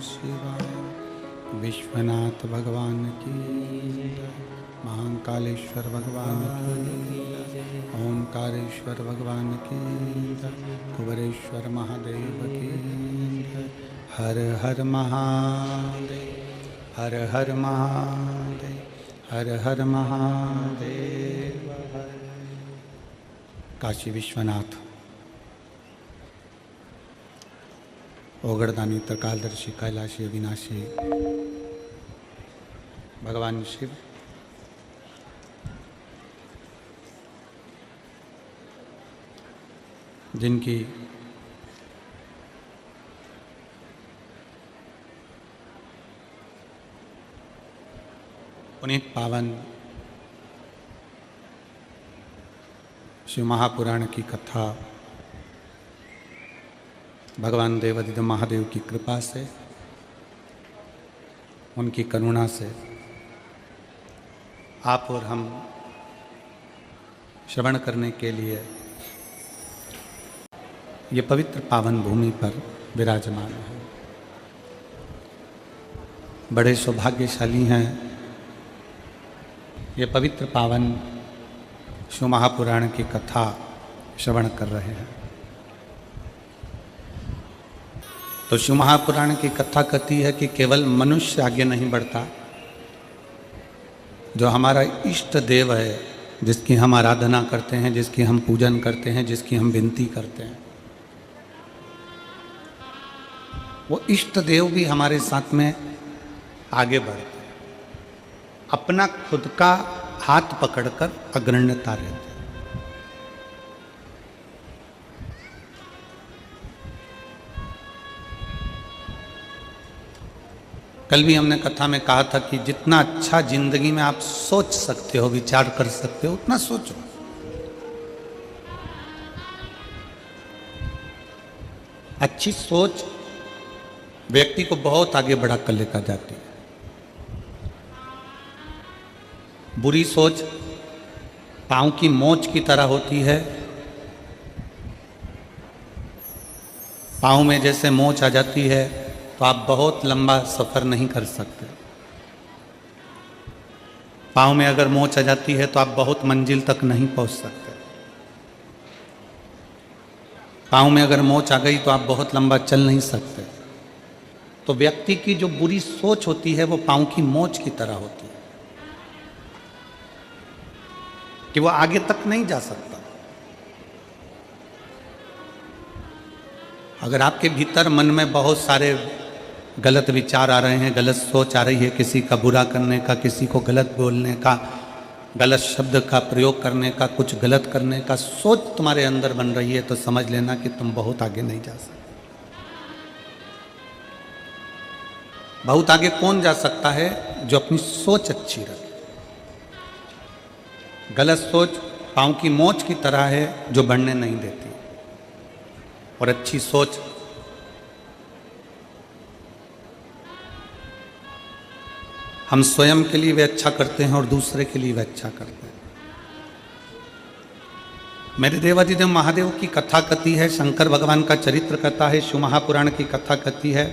शिवाय। विश्वनाथ भगवान की जय। महाकालेश्वर भगवान की जय। ओंकारेश्वर भगवान की जय। कुबेरेश्वर महादेव की जय। हर हर महादेव, हर हर महादेव, हर हर महादेव। काशी विश्वनाथ, ओगड़दानी, त्रिकालदर्शी, कैलाशी, अविनाशी भगवान शिव जिनकी पुनीत पावन शिव महापुराण की कथा भगवान देवाधिदेव महादेव की कृपा से, उनकी करुणा से आप और हम श्रवण करने के लिए ये पवित्र पावन भूमि पर विराजमान है। बड़े सौभाग्यशाली हैं, ये पवित्र पावन शिव महापुराण की कथा श्रवण कर रहे हैं। तो शिव महापुराण की कथा कहती है कि केवल मनुष्य आगे नहीं बढ़ता, जो हमारा इष्ट देव है, जिसकी हम आराधना करते हैं, जिसकी हम पूजन करते हैं, जिसकी हम विनती करते हैं, वो इष्ट देव भी हमारे साथ में आगे बढ़ते हैं, अपना खुद का हाथ पकड़कर अग्रण्यता रहते हैं। कल भी हमने कथा में कहा था कि जितना अच्छा जिंदगी में आप सोच सकते हो, विचार कर सकते हो, उतना सोचो। अच्छी सोच व्यक्ति को बहुत आगे बढ़ा कर लेकर जाती है। बुरी सोच पांव की मोच की तरह होती है। पांव में जैसे मोच आ जाती है तो आप बहुत लंबा सफर नहीं कर सकते। पांव में अगर मोच आ जाती है तो आप बहुत मंजिल तक नहीं पहुंच सकते। पांव में अगर मोच आ गई तो आप बहुत लंबा चल नहीं सकते। तो व्यक्ति की जो बुरी सोच होती है वो पांव की मोच की तरह होती है कि वो आगे तक नहीं जा सकता। अगर आपके भीतर मन में बहुत सारे गलत विचार आ रहे हैं, गलत सोच आ रही है, किसी का बुरा करने का, किसी को गलत बोलने का, गलत शब्द का प्रयोग करने का, कुछ गलत करने का सोच तुम्हारे अंदर बन रही है, तो समझ लेना कि तुम बहुत आगे नहीं जा सकते। बहुत आगे कौन जा सकता है? जो अपनी सोच अच्छी रखे। गलत सोच पांव की मोच की तरह है जो बढ़ने नहीं देती, और अच्छी सोच हम स्वयं के लिए भी अच्छा करते हैं और दूसरे के लिए भी अच्छा करते हैं। मेरे देवाधिदेव महादेव की कथा कथी है, शंकर भगवान का चरित्र कथा है, शिव महापुराण की कथा कथी है।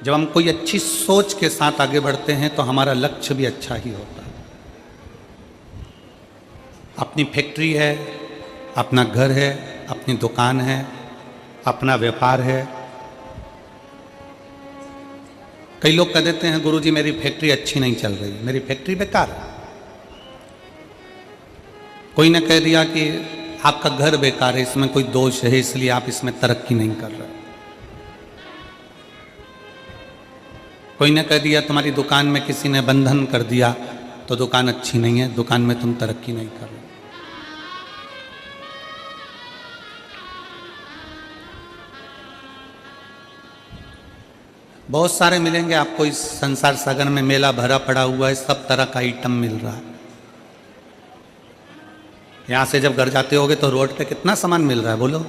जब हम कोई अच्छी सोच के साथ आगे बढ़ते हैं तो हमारा लक्ष्य भी अच्छा ही होता है। अपनी फैक्ट्री है, अपना घर है, अपनी दुकान है, अपना व्यापार है। कई लोग कह देते हैं गुरुजी मेरी फैक्ट्री अच्छी नहीं चल रही, मेरी फैक्ट्री बेकार है। कोई ने कह दिया कि आपका घर बेकार है, इसमें कोई दोष है, इसलिए आप इसमें तरक्की नहीं कर रहे। कोई ने कह दिया तुम्हारी दुकान में किसी ने बंधन कर दिया तो दुकान अच्छी नहीं है, दुकान में तुम तरक्की नहीं कर रहे। बहुत सारे मिलेंगे आपको इस संसार सागर में, मेला भरा पड़ा हुआ है, सब तरह का आइटम मिल रहा है। यहां से जब घर जाते होगे तो रोड पे कितना सामान मिल रहा है बोलो।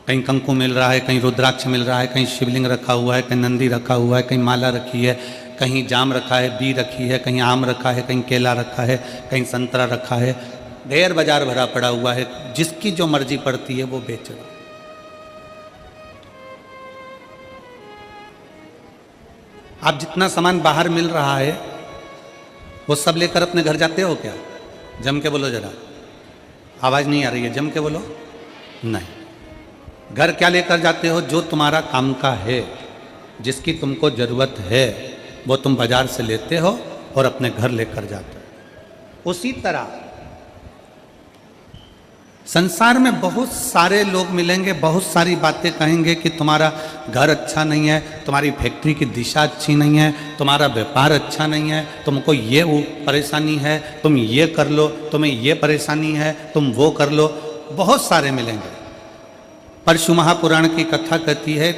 कहीं कंकु मिल रहा है, कहीं रुद्राक्ष मिल रहा है, कहीं शिवलिंग रखा हुआ है, कहीं नंदी रखा हुआ है, कहीं माला रखी है, कहीं जाम रखा है, बी रखी है, कहीं आम रखा है, कहीं केला रखा है, कहीं संतरा रखा है। ढेर बाजार भरा पड़ा हुआ है, जिसकी जो मर्जी पड़ती है वो बेच लो। आप जितना सामान बाहर मिल रहा है वो सब लेकर अपने घर जाते हो क्या? जम के बोलो जरा, आवाज नहीं आ रही है, जम के बोलो। नहीं। घर क्या लेकर जाते हो? जो तुम्हारा काम का है, जिसकी तुमको जरूरत है, वो तुम बाजार से लेते हो और अपने घर लेकर जाते हो। उसी तरह संसार में बहुत सारे लोग मिलेंगे, बहुत सारी बातें कहेंगे कि तुम्हारा घर अच्छा नहीं है, तुम्हारी फैक्ट्री की दिशा अच्छी नहीं है, तुम्हारा व्यापार अच्छा नहीं है, तुमको ये वो परेशानी है, तुम ये कर लो, तुम्हें ये परेशानी है, तुम वो कर लो। बहुत सारे मिलेंगे। परशु महापुराण की कथा कहती है,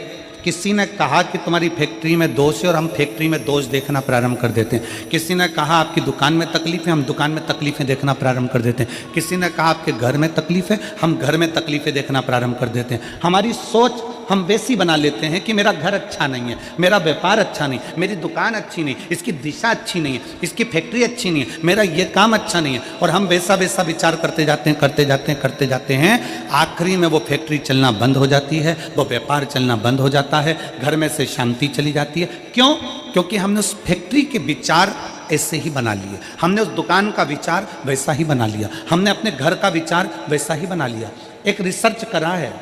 किसी ने कहा कि तुम्हारी फैक्ट्री में दोष है और हम फैक्ट्री में दोष देखना प्रारंभ कर देते हैं। किसी ने कहा आपकी दुकान में तकलीफ है, हम दुकान में तकलीफें देखना प्रारंभ कर देते हैं। किसी ने कहा आपके घर में तकलीफ है, हम घर में तकलीफें देखना प्रारंभ कर देते हैं। हमारी सोच हम वैसी बना लेते हैं कि मेरा घर अच्छा नहीं है, मेरा व्यापार अच्छा नहीं, मेरी दुकान अच्छी नहीं, इसकी दिशा अच्छी नहीं है, इसकी फैक्ट्री अच्छी नहीं है, मेरा ये काम अच्छा नहीं है, और हम वैसा वैसा विचार करते जाते हैं, करते जाते हैं, करते जाते हैं। आखिरी में वो फैक्ट्री चलना बंद हो जाती है, वो व्यापार चलना बंद हो जाता है, घर में से शांति चली जाती है। क्यों? क्योंकि हमने उस फैक्ट्री के विचार ऐसे ही बना लिए, हमने उस दुकान का विचार वैसा ही बना लिया, हमने अपने घर का विचार वैसा ही बना लिया। एक रिसर्च करा है,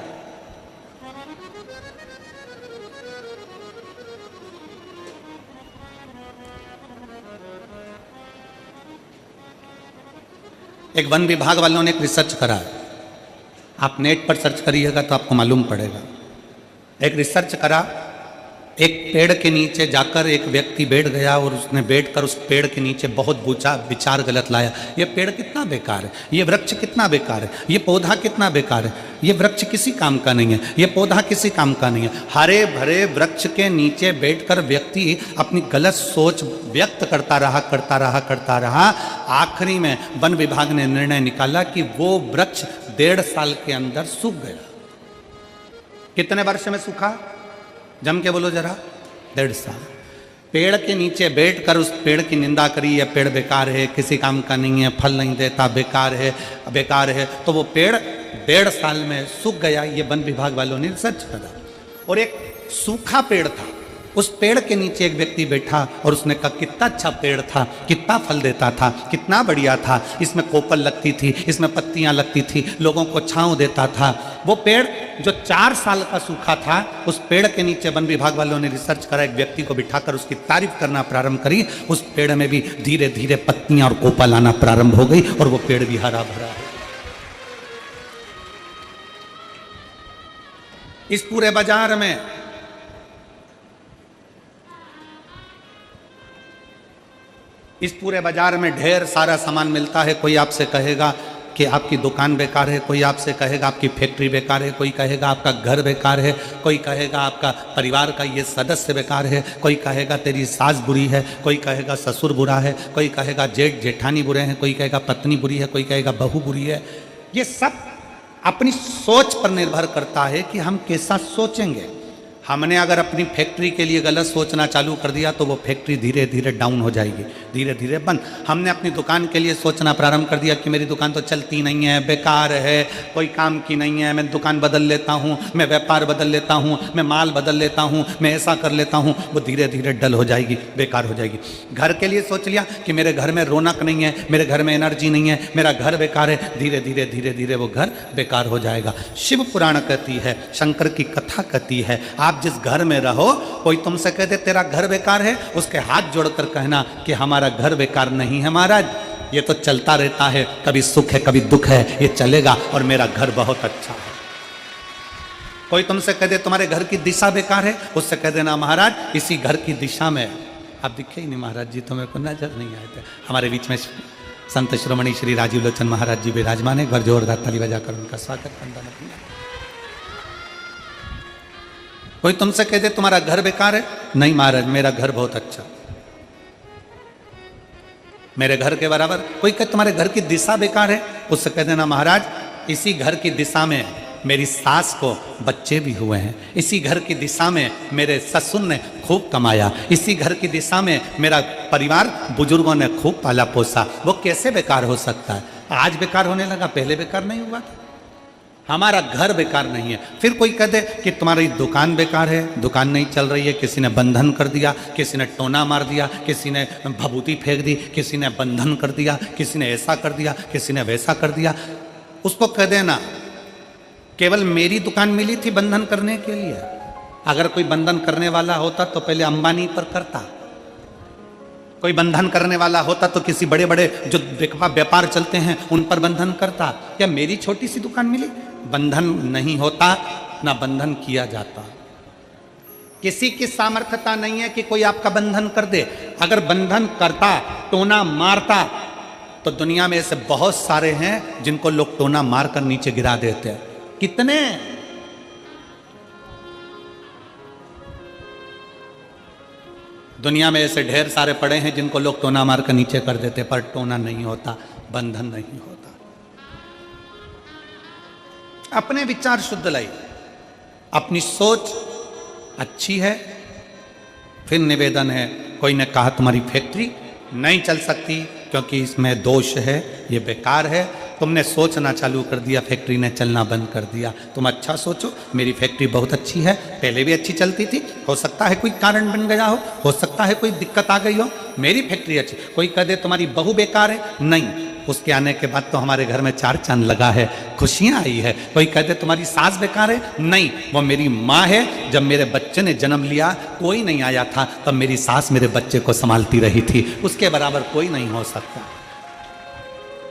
एक वन विभाग वालों ने एक रिसर्च करा है, आप नेट पर सर्च करिएगा तो आपको मालूम पड़ेगा। एक रिसर्च करा, एक पेड़ के नीचे जाकर एक व्यक्ति बैठ गया और उसने बैठकर उस पेड़ के नीचे बहुत विचार गलत लाया। ये पेड़ कितना बेकार है, ये वृक्ष कितना बेकार है, ये पौधा कितना बेकार है, ये वृक्ष किसी काम का नहीं है, ये पौधा किसी काम का नहीं है। हरे भरे वृक्ष के नीचे बैठकर व्यक्ति अपनी गलत सोच व्यक्त करता रहा। आखिरी में वन विभाग ने निर्णय निकाला कि वो वृक्ष 1.5 साल के अंदर सूख गया। कितने वर्ष में सूखा? जम के बोलो जरा, 1.5 साल। पेड़ के नीचे बैठकर उस पेड़ की निंदा करी, यह पेड़ बेकार है, किसी काम का नहीं है, फल नहीं देता, बेकार है, तो वो पेड़ 1.5 साल में सूख गया। ये वन विभाग वालों ने रिसर्च करा। और एक सूखा पेड़ था, उस पेड़ के नीचे एक व्यक्ति बैठा और उसने कहा कितना अच्छा पेड़ था, कितना फल देता था, कितना बढ़िया था, इसमें कोपल लगती थी, इसमें पत्तियां लगती थी, लोगों को छांव देता था। वो पेड़ जो 4 साल का सूखा था, उस पेड़ के नीचे वन विभाग वालों ने रिसर्च करा, एक व्यक्ति को बिठाकर उसकी तारीफ करना प्रारंभ करी। उस पेड़ में भी धीरे धीरे पत्तियां और कोपल आना प्रारंभ हो गई और वो पेड़ भी हरा भरा है। इस पूरे बाजार में ढेर सारा सामान मिलता है। कोई आपसे कहेगा कि आपकी दुकान बेकार है, कोई आपसे कहेगा आपकी फैक्ट्री बेकार है, कोई कहेगा आपका घर बेकार है, कोई कहेगा आपका परिवार का ये सदस्य बेकार है, कोई कहेगा तेरी सास बुरी है, कोई कहेगा ससुर बुरा है, कोई कहेगा जेठ जेठानी बुरे हैं, कोई कहेगा पत्नी बुरी है, कोई कहेगा बहू बुरी है। ये सब अपनी सोच पर निर्भर करता है कि हम कैसा सोचेंगे। हमने अगर अपनी फैक्ट्री के लिए गलत सोचना चालू कर दिया तो वो फैक्ट्री धीरे धीरे डाउन हो जाएगी, धीरे धीरे बंद। हमने अपनी दुकान के लिए सोचना प्रारंभ कर दिया कि मेरी दुकान तो चलती नहीं है, बेकार है, कोई काम की नहीं है, मैं दुकान बदल लेता हूँ, मैं व्यापार बदल लेता हूँ, मैं माल बदल लेता हूँ, मैं ऐसा कर लेता हूँ, वो धीरे धीरे डल हो जाएगी, बेकार हो जाएगी। घर के लिए सोच लिया कि मेरे घर में रौनक नहीं है, मेरे घर में एनर्जी नहीं है, मेरा घर बेकार है, धीरे धीरे वो घर बेकार हो जाएगा। शिव पुराण कहती है, शंकर की कथा कहती है, आप जिस घर में रहो, कोई तुमसे कह दे तेरा घर बेकार है, उसके हाथ जोड़कर कहना कि हमारा घर बेकार नहीं है महाराज, ये तो चलता रहता है, कभी सुख है कभी दुख है, ये चलेगा और मेरा घर बहुत अच्छा है। कोई तुमसे कह दे तुम्हारे घर की दिशा बेकार है, उससे कह देना महाराज इसी घर की दिशा में, आप दिखे ही नहीं महाराज जी, तो मेरे को नजर नहीं आए थे। हमारे बीच में संत श्रोमणी श्री राजीव लोचन महाराज जी विराजमान है, घर जोरदार ताली बजाकर उनका स्वागत करना। कोई तुमसे कह दे तुम्हारा घर बेकार है, नहीं महाराज मेरा घर बहुत अच्छा, मेरे घर के बराबर। कोई कहे तुम्हारे घर की दिशा बेकार है, उससे कह देना महाराज इसी घर की दिशा में मेरी सास को बच्चे भी हुए हैं, इसी घर की दिशा में मेरे ससुर ने खूब कमाया, इसी घर की दिशा में मेरा परिवार बुजुर्गों ने खूब पाला पोसा, वो कैसे बेकार हो सकता है। आज बेकार होने लगा, पहले बेकार नहीं हुआ था। हमारा घर बेकार नहीं है। फिर कोई कह दे कि तुम्हारी दुकान बेकार है, दुकान नहीं चल रही है, किसी ने बंधन कर दिया, किसी ने टोना मार दिया, किसी ने भभूति फेंक दी, किसी ने बंधन कर दिया, किसी ने ऐसा कर दिया, किसी ने वैसा कर दिया। उसको कह देना केवल मेरी दुकान मिली थी बंधन करने के लिए। अगर कोई बंधन करने वाला होता तो पहले अंबानी पर करता। कोई बंधन करने वाला होता तो किसी बड़े बड़े जो व्यापार चलते हैं उन पर बंधन करता। या मेरी छोटी सी दुकान मिली, बंधन नहीं होता, ना बंधन किया जाता। किसी की सामर्थ्यता नहीं है कि कोई आपका बंधन कर दे। अगर बंधन करता, टोना मारता, तो दुनिया में ऐसे बहुत सारे हैं जिनको लोग टोना मारकर नीचे गिरा देते हैं। कितने? दुनिया में ऐसे ढेर सारे पड़े हैं जिनको लोग टोना मारकर नीचे कर देते, पर टोना नहीं होता, बंधन नहीं होता। अपने विचार शुद्ध लाई, अपनी सोच अच्छी है। फिर निवेदन है, कोई ने कहा तुम्हारी फैक्ट्री नहीं चल सकती क्योंकि इसमें दोष है, ये बेकार है। तुमने सोचना चालू कर दिया, फैक्ट्री ने चलना बंद कर दिया। तुम अच्छा सोचो, मेरी फैक्ट्री बहुत अच्छी है, पहले भी अच्छी चलती थी, हो सकता है कोई कारण बन गया हो सकता है कोई दिक्कत आ गई हो, मेरी फैक्ट्री अच्छी। कोई कह दे तुम्हारी बहू बेकार है, नहीं, उसके आने के बाद तो हमारे घर में 4 चांद लगा है, खुशियां आई है। कोई कह दे तुम्हारी सास बेकार है, नहीं, वो मेरी माँ है। जब मेरे बच्चे ने जन्म लिया, कोई नहीं आया था, तब मेरी सास मेरे बच्चे को संभालती रही थी, उसके बराबर कोई नहीं हो सकता।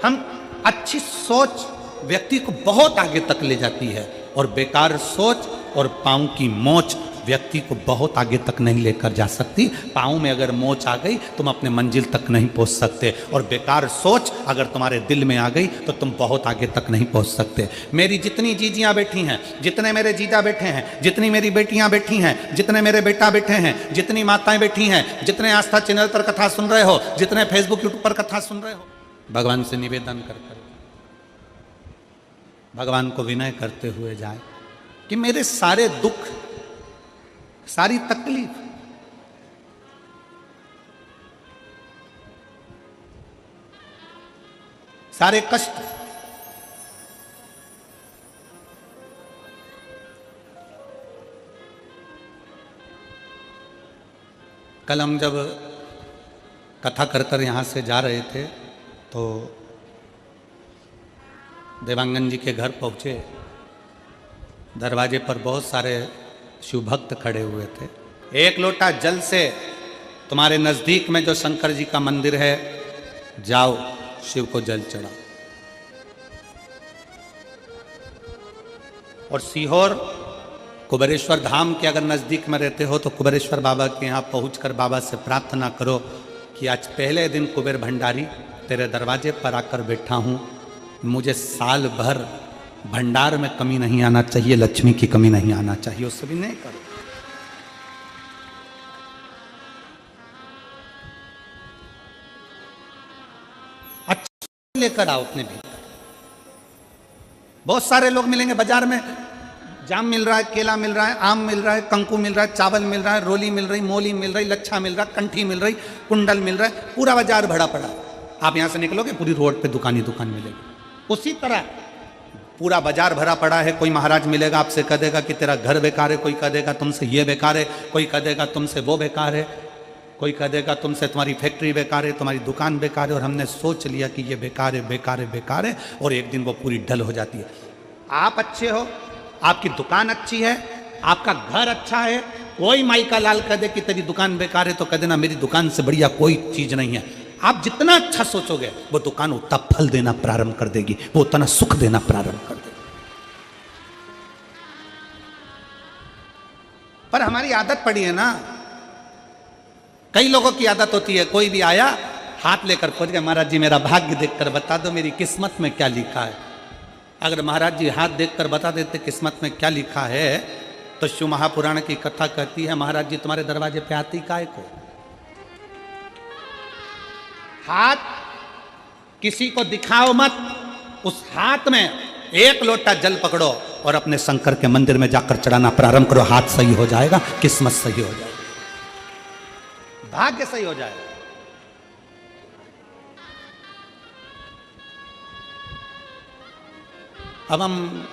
हम अच्छी सोच व्यक्ति को बहुत आगे तक ले जाती है, और बेकार सोच और पाँव की मोच व्यक्ति को बहुत आगे तक नहीं लेकर जा सकती। पाँव में अगर मोच आ गई, तुम अपने मंजिल तक नहीं पहुंच सकते, और बेकार सोच अगर तुम्हारे दिल में आ गई तो तुम बहुत आगे तक नहीं पहुंच सकते। मेरी जितनी जीजियाँ बैठी हैं, जितने मेरे जीजा बैठे हैं, जितनी मेरी बेटियाँ बैठी हैं, जितने मेरे बेटा बैठे हैं, जितनी माताएं बैठी हैं, जितने आस्था चैनल पर कथा सुन रहे हो, जितने फेसबुक यूट्यूब पर कथा सुन रहे हो, भगवान से निवेदन कर भगवान को विनय करते हुए जाए कि मेरे सारे दुख, सारी तकलीफ, सारे कष्ट कल हम जब कथा कर यहाँ से जा रहे थे तो देवांगन जी के घर पहुँचे। दरवाजे पर बहुत सारे शिव भक्त खड़े हुए थे। एक लोटा जल से तुम्हारे नज़दीक में जो शंकर जी का मंदिर है, जाओ शिव को जल चढ़ाओ। और सीहोर कुबेरेश्वर धाम के अगर नज़दीक में रहते हो तो कुबेरेश्वर बाबा के यहाँ पहुँचकर बाबा से प्रार्थना करो कि आज पहले दिन कुबेर भंडारी तेरे दरवाजे पर आकर बैठा हूँ, मुझे साल भर भंडार में कमी नहीं आना चाहिए, लक्ष्मी की कमी नहीं आना चाहिए। उससे भी नहीं करो। अच्छा लेकर आओ अपने भीतर। बहुत सारे लोग मिलेंगे बाजार में, जाम मिल रहा है, केला मिल रहा है, आम मिल रहा है, कंकु मिल रहा है, चावल मिल रहा है, रोली मिल रही, मोली मिल रही, लच्छा मिल रहा, कंठी मिल रही, कुंडल मिल रहा है, पूरा बाजार भरा पड़ा। आप यहां से निकलोगे पूरी रोड पे दुकान ही दुकान मिलेगी। उसी तरह पूरा बाजार भरा पड़ा है। कोई महाराज मिलेगा, आपसे कह देगा कि तेरा घर बेकार है, कोई कह देगा तुमसे ये बेकार है, कोई कह देगा तुमसे वो बेकार है, कोई कह देगा तुमसे तुम्हारी फैक्ट्री बेकार है, तुम्हारी दुकान बेकार है। और हमने सोच लिया कि ये बेकार है, बेकार है, बेकार है, और एक दिन वो पूरी डल हो जाती है। आप अच्छे हो, आपकी दुकान अच्छी है, आपका घर अच्छा है, कोई माई का लाल कह दे कि तेरी दुकान बेकार है तो कह देना मेरी दुकान से बढ़िया कोई चीज नहीं है। आप जितना अच्छा सोचोगे वो दुकान उतना फल देना प्रारंभ कर देगी, वो उतना सुख देना प्रारंभ कर देगी। पर हमारी आदत पड़ी है ना, कई लोगों की आदत होती है, कोई भी आया हाथ लेकर खोज गया, महाराज जी मेरा भाग्य देखकर बता दो मेरी किस्मत में क्या लिखा है। अगर महाराज जी हाथ देखकर बता देते किस्मत में क्या लिखा है तो शिव महापुराण की कथा कहती है महाराज जी तुम्हारे दरवाजे पे आती काय को। हाथ किसी को दिखाओ मत, उस हाथ में एक लोटा जल पकड़ो और अपने शंकर के मंदिर में जाकर चढ़ाना प्रारंभ करो। हाथ सही हो जाएगा, किस्मत सही हो जाएगी, भाग्य सही हो जाएगा। अब हम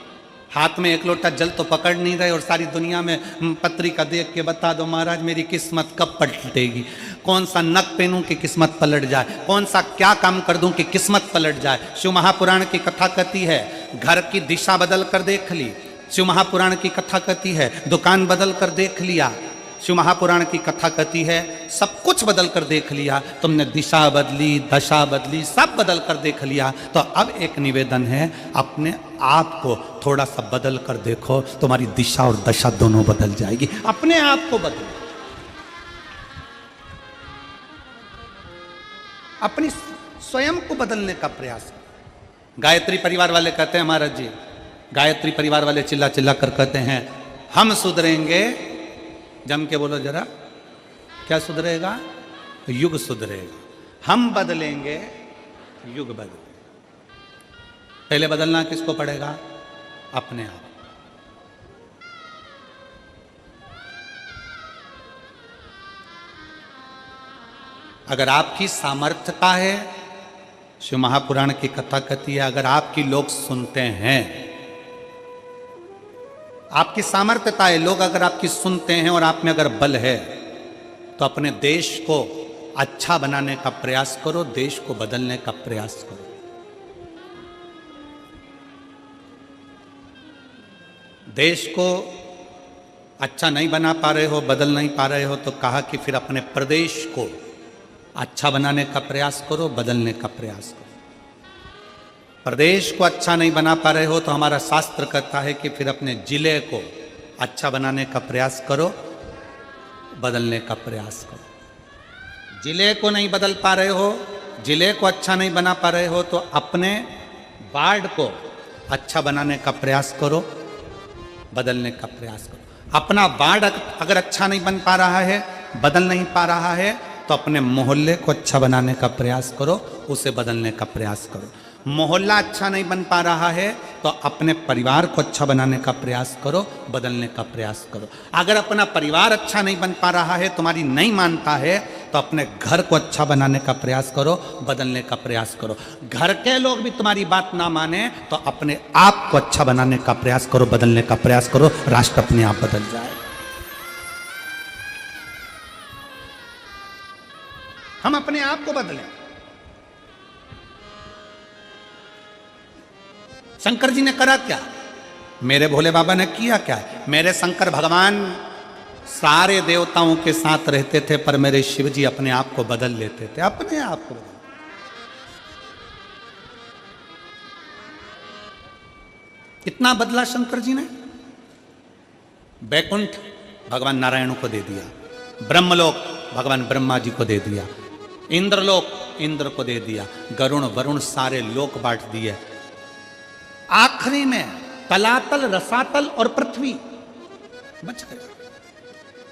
हाथ में एक लोटा जल तो पकड़ नहीं रहे और सारी दुनिया में पत्रिका देख के बता दो महाराज मेरी किस्मत कब पलटेगी, कौन सा नक पहनूं कि किस्मत पलट जाए, कौन सा क्या काम कर दूं कि किस्मत पलट जाए। शिव महापुराण की कथा कहती है घर की दिशा बदल कर देख ली, शिव महापुराण की कथा कहती है दुकान बदल कर देख लिया, शिव महापुराण की कथा कहती है सब कुछ बदल कर देख लिया, तुमने दिशा बदली दशा बदली सब बदल कर देख लिया। तो अब एक निवेदन है अपने आप को थोड़ा सा बदल कर देखो, तुम्हारी दिशा और दशा दोनों बदल जाएगी। अपने आप को बदलो, अपनी स्वयं को बदलने का प्रयास। गायत्री परिवार वाले कहते हैं महाराज जी, गायत्री परिवार वाले चिल्ला चिल्ला कर कहते हैं हम सुधरेंगे, जम के बोलो जरा, क्या सुधरेगा? युग सुधरेगा। हम बदलेंगे, युग बदलेगा। पहले बदलना किसको पड़ेगा? अपने आप। अगर आपकी सामर्थ्यता है, शिव महापुराण की कथा कहती है अगर आपकी लोग सुनते हैं, आपकी सामर्थ्यता है, लोग अगर आपकी सुनते हैं और आप में अगर बल है तो अपने देश को अच्छा बनाने का प्रयास करो, देश को बदलने का प्रयास करो। देश को अच्छा नहीं बना पा रहे हो, बदल नहीं पा रहे हो, तो कहा कि फिर अपने प्रदेश को अच्छा बनाने का प्रयास करो, बदलने का प्रयास करो। प्रदेश को अच्छा नहीं बना पा रहे हो तो हमारा शास्त्र कहता है कि फिर अपने जिले को अच्छा बनाने का प्रयास करो, बदलने का प्रयास करो। जिले को नहीं बदल पा रहे हो, जिले को अच्छा नहीं बना पा रहे हो तो अपने वार्ड को अच्छा बनाने का प्रयास करो, बदलने का प्रयास करो। अपना वार्ड अगर अच्छा नहीं बन पा रहा है, बदल नहीं पा रहा है, तो अपने मोहल्ले को अच्छा बनाने का प्रयास करो, उसे बदलने का प्रयास करो। मोहल्ला अच्छा नहीं बन पा रहा है तो अपने परिवार को अच्छा बनाने का प्रयास करो, बदलने का प्रयास करो। अगर अपना परिवार अच्छा नहीं बन पा रहा है, तुम्हारी नहीं मानता है, तो अपने घर को अच्छा बनाने का प्रयास करो, बदलने का प्रयास करो। घर के लोग भी तुम्हारी बात ना माने तो अपने आप को अच्छा बनाने का प्रयास करो, बदलने का प्रयास करो, राष्ट्र अपने आप बदल जाए। हम अपने आप को बदलें। शंकर जी ने करा क्या? मेरे भोले बाबा ने किया क्या? मेरे शंकर भगवान सारे देवताओं के साथ रहते थे, पर मेरे शिव जी अपने आप को बदल लेते थे, अपने आप को बदल। कितना बदला शंकर जी ने? बैकुंठ भगवान नारायण को दे दिया, ब्रह्मलोक भगवान ब्रह्मा जी को दे दिया, इंद्रलोक इंद्र को दे दिया, गरुण वरुण सारे लोक बांट दिए। आखिरी में तलातल रसातल और पृथ्वी बच गए।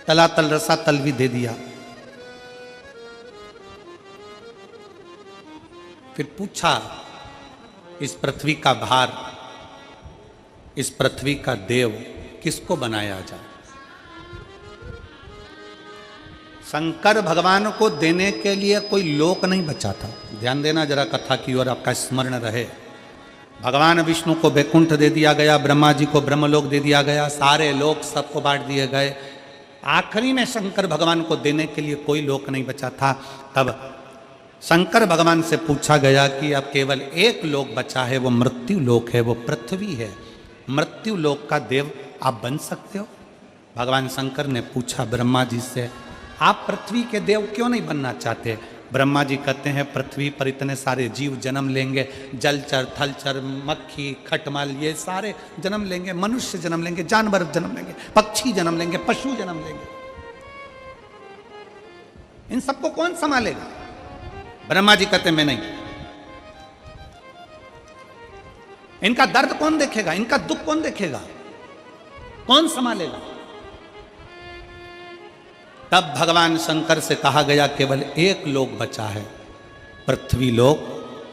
तलातल रसातल भी दे दिया। फिर पूछा इस पृथ्वी का भार, इस पृथ्वी का देव किसको बनाया जाए? शंकर भगवान को देने के लिए कोई लोक नहीं बचा था। ध्यान देना जरा कथा की ओर, आपका स्मरण रहे। भगवान विष्णु को बैकुंठ दे दिया गया, ब्रह्मा जी को ब्रह्मलोक दे दिया गया, सारे लोक सबको बांट दिए गए। आखिरी में शंकर भगवान को देने के लिए कोई लोक नहीं बचा था। तब शंकर भगवान से पूछा गया कि अब केवल एक लोक बचा है, वो मृत्यु लोक है, वो पृथ्वी है। मृत्यु लोक का देव आप बन सकते हो? भगवान शंकर ने पूछा ब्रह्मा जी से, आप पृथ्वी के देव क्यों नहीं बनना चाहते? ब्रह्मा जी कहते हैं पृथ्वी पर इतने सारे जीव जन्म लेंगे, जलचर थलचर मक्खी खटमल ये सारे जन्म लेंगे, मनुष्य जन्म लेंगे, जानवर जन्म लेंगे, पक्षी जन्म लेंगे, पशु जन्म लेंगे, इन सबको कौन संभालेगा? ब्रह्मा जी कहते मैं नहीं। इनका दर्द कौन देखेगा? इनका दुख कौन देखेगा? कौन संभालेगा? तब भगवान शंकर से कहा गया केवल एक लोक बचा है, पृथ्वी लोक,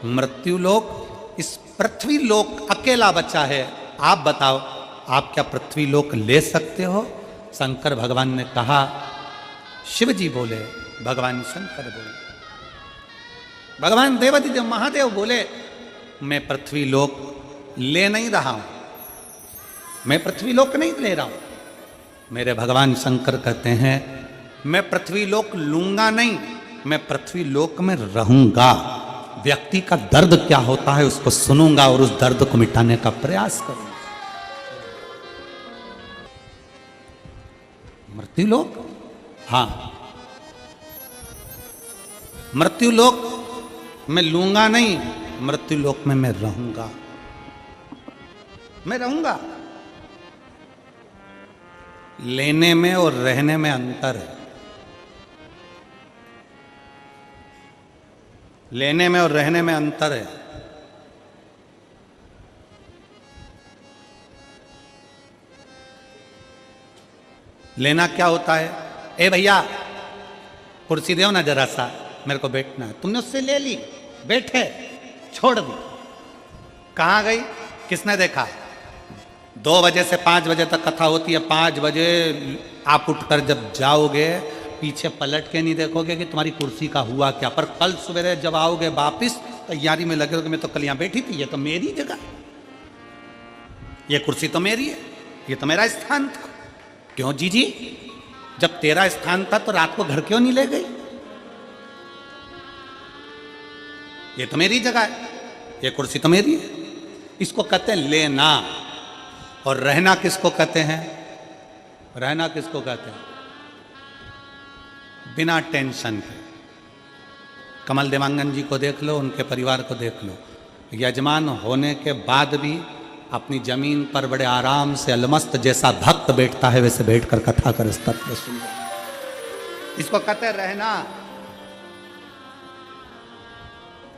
मृत्यु लोक। इस पृथ्वी लोक अकेला बचा है। आप बताओ, आप क्या पृथ्वी लोक ले सकते हो? शंकर भगवान ने कहा, शिव जी बोले, भगवान शंकर बोले, भगवान देवादिदेव महादेव बोले, मैं पृथ्वी लोक ले नहीं रहा हूं, मैं पृथ्वी लोक नहीं ले रहा हूं। मेरे भगवान शंकर कहते हैं मैं पृथ्वी लोक लूंगा नहीं, मैं पृथ्वी लोक में रहूंगा। व्यक्ति का दर्द क्या होता है उसको सुनूंगा और उस दर्द को मिटाने का प्रयास करूंगा। मृत्यु लोक, हाँ मृत्यु लोक मैं लूंगा नहीं, मृत्यु लोक में मैं रहूंगा, मैं रहूंगा। लेने में और रहने में अंतर है। लेने में और रहने में अंतर है। लेना क्या होता है, ए भैया कुर्सी दो ना जरा सा, मेरे को बैठना है। तुमने उससे ले ली, बैठे, छोड़ दी, कहां गई, किसने देखा? 2 बजे से 5 बजे तक कथा होती है। 5 बजे आप उठकर जब जाओगे पीछे पलट के नहीं देखोगे कि तुम्हारी कुर्सी का हुआ क्या, पर कल सवेरे जब आओगे वापिस तैयारी में लगे हो कि मैं तो कल यहां बैठी थी, ये तो मेरी जगह, ये कुर्सी तो मेरी है, ये तो मेरा स्थान था। क्यों जीजी, जब तेरा स्थान था तो रात को घर क्यों नहीं ले गई? ये तो मेरी जगह है, ये कुर्सी तो मेरी है। इसको कहते हैं लेना। और रहना किसको कहते हैं? रहना किसको कहते हैं? बिना टेंशन के। कमल देवांगन जी को देख लो, उनके परिवार को देख लो, यजमान होने के बाद भी अपनी जमीन पर बड़े आराम से अलमस्त जैसा भक्त बैठता है वैसे बैठकर कथा कर स्तर पर सुन। इसको कहते हैं रहना।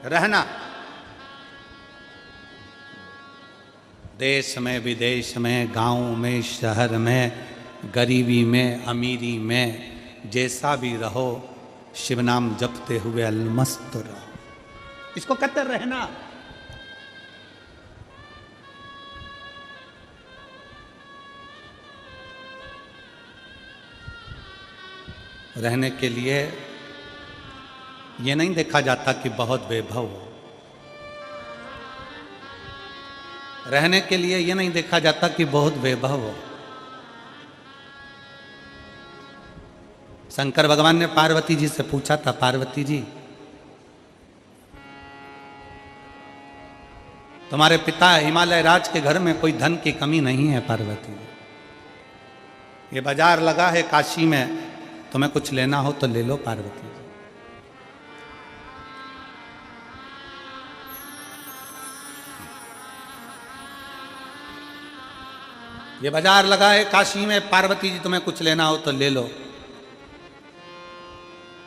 रहना देश में विदेश में, गांव में शहर में, गरीबी में अमीरी में, जैसा भी रहो शिव नाम जपते हुए अलमस्त रहो। इसको कहते हैं रहना। रहने के लिए ये नहीं देखा जाता कि बहुत वैभव हो। रहने के लिए ये नहीं देखा जाता कि बहुत वैभव हो। शंकर भगवान ने पार्वती जी से पूछा था, पार्वती जी तुम्हारे पिता हिमालय राज के घर में कोई धन की कमी नहीं है पार्वती जी, ये बाजार लगा है काशी में, तुम्हें कुछ लेना हो तो ले लो पार्वती जी। ये बाजार लगा है काशी में, पार्वती जी तुम्हें कुछ लेना हो तो ले लो।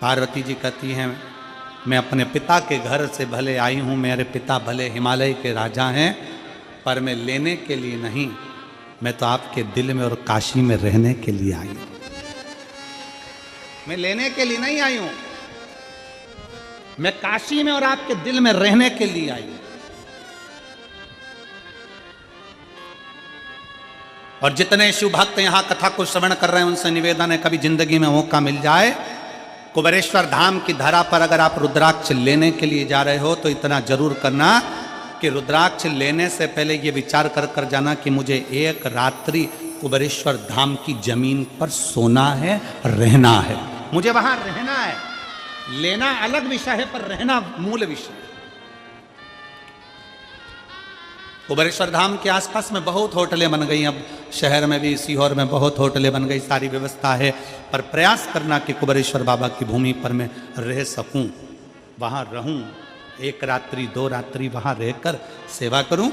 पार्वती जी कहती हैं मैं अपने पिता के घर से भले आई हूं, मेरे पिता भले हिमालय के राजा हैं, पर मैं लेने के लिए नहीं, मैं तो आपके दिल में और काशी में रहने के लिए आई हूं। मैं लेने के लिए नहीं आई हूं, मैं काशी में और आपके दिल में रहने के लिए आई हूं। और जितने शिव भक्त यहां कथा को श्रवण कर रहे हैं उनसे निवेदन है, कभी जिंदगी में मौका मिल जाए कुबेरेश्वर धाम की धरा पर अगर आप रुद्राक्ष लेने के लिए जा रहे हो तो इतना जरूर करना कि रुद्राक्ष लेने से पहले ये विचार कर जाना कि मुझे एक रात्रि कुबेरेश्वर धाम की जमीन पर सोना है, रहना है, मुझे वहां रहना है। लेना अलग विषय है पर रहना मूल विषय है। कुबेरेश्वर धाम के आसपास में बहुत होटलें बन गई, अब शहर में भी सीहोर में बहुत होटलें बन गई, सारी व्यवस्था है, पर प्रयास करना कि कुबेरेश्वर बाबा की भूमि पर मैं रह सकूं, वहां रहूं, 1 रात्रि 2 रात्रि वहां रहकर सेवा करूं,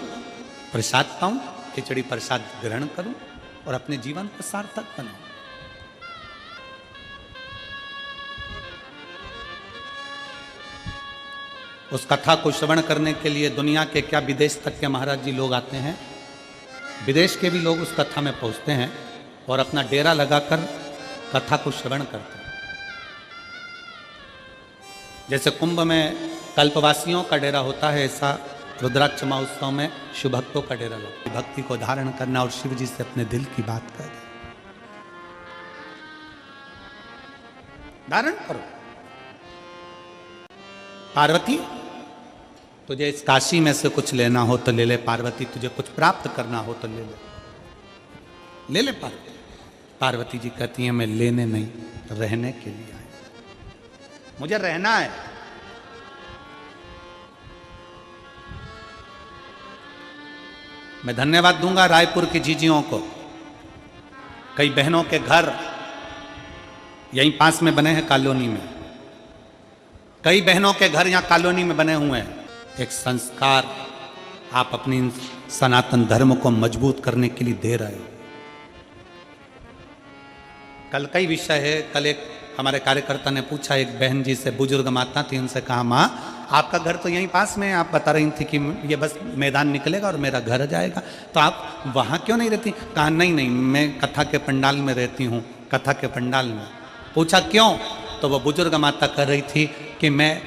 प्रसाद पाऊं, खिचड़ी प्रसाद ग्रहण करूं और अपने जीवन को सार्थक बनाऊं। उस कथा को श्रवण करने के लिए दुनिया के क्या विदेश तक के महाराज जी लोग आते हैं, विदेश के भी लोग उस कथा में पहुंचते हैं और अपना डेरा लगाकर कथा को श्रवण करते हैं। जैसे कुंभ में कल्पवासियों का डेरा होता है, ऐसा रुद्राक्ष महोत्सव में शिव भक्तों का डेरा लगता है। भक्ति को धारण करना और शिव जी से अपने दिल की बात कर धारण करो। पार्वती तुझे इस काशी में से कुछ लेना हो तो ले ले पार्वती, तुझे कुछ प्राप्त करना हो तो ले ले, ले ले पार्वती। पार्वती जी कहती हैं मैं लेने नहीं, रहने के लिए आई, मुझे रहना है। मैं धन्यवाद दूंगा रायपुर की जीजियों को, कई बहनों के घर यहीं पास में बने हैं कॉलोनी में, कई बहनों के घर यहां कॉलोनी में बने हुए हैं। एक संस्कार आप अपनी सनातन धर्म को मजबूत करने के लिए दे रहे हो। कल कई विषय है, कल एक हमारे कार्यकर्ता ने पूछा, एक बहन जी से, बुजुर्ग माता थी, उनसे कहा माँ आपका घर तो यहीं पास में है, आप बता रही थी कि ये बस मैदान निकलेगा और मेरा घर जाएगा, तो आप वहाँ क्यों नहीं रहती? कहा नहीं नहीं, मैं कथा के पंडाल में रहती हूँ, कथा के पंडाल में। पूछा क्यों? तो वो बुजुर्ग माता कह रही थी कि मैं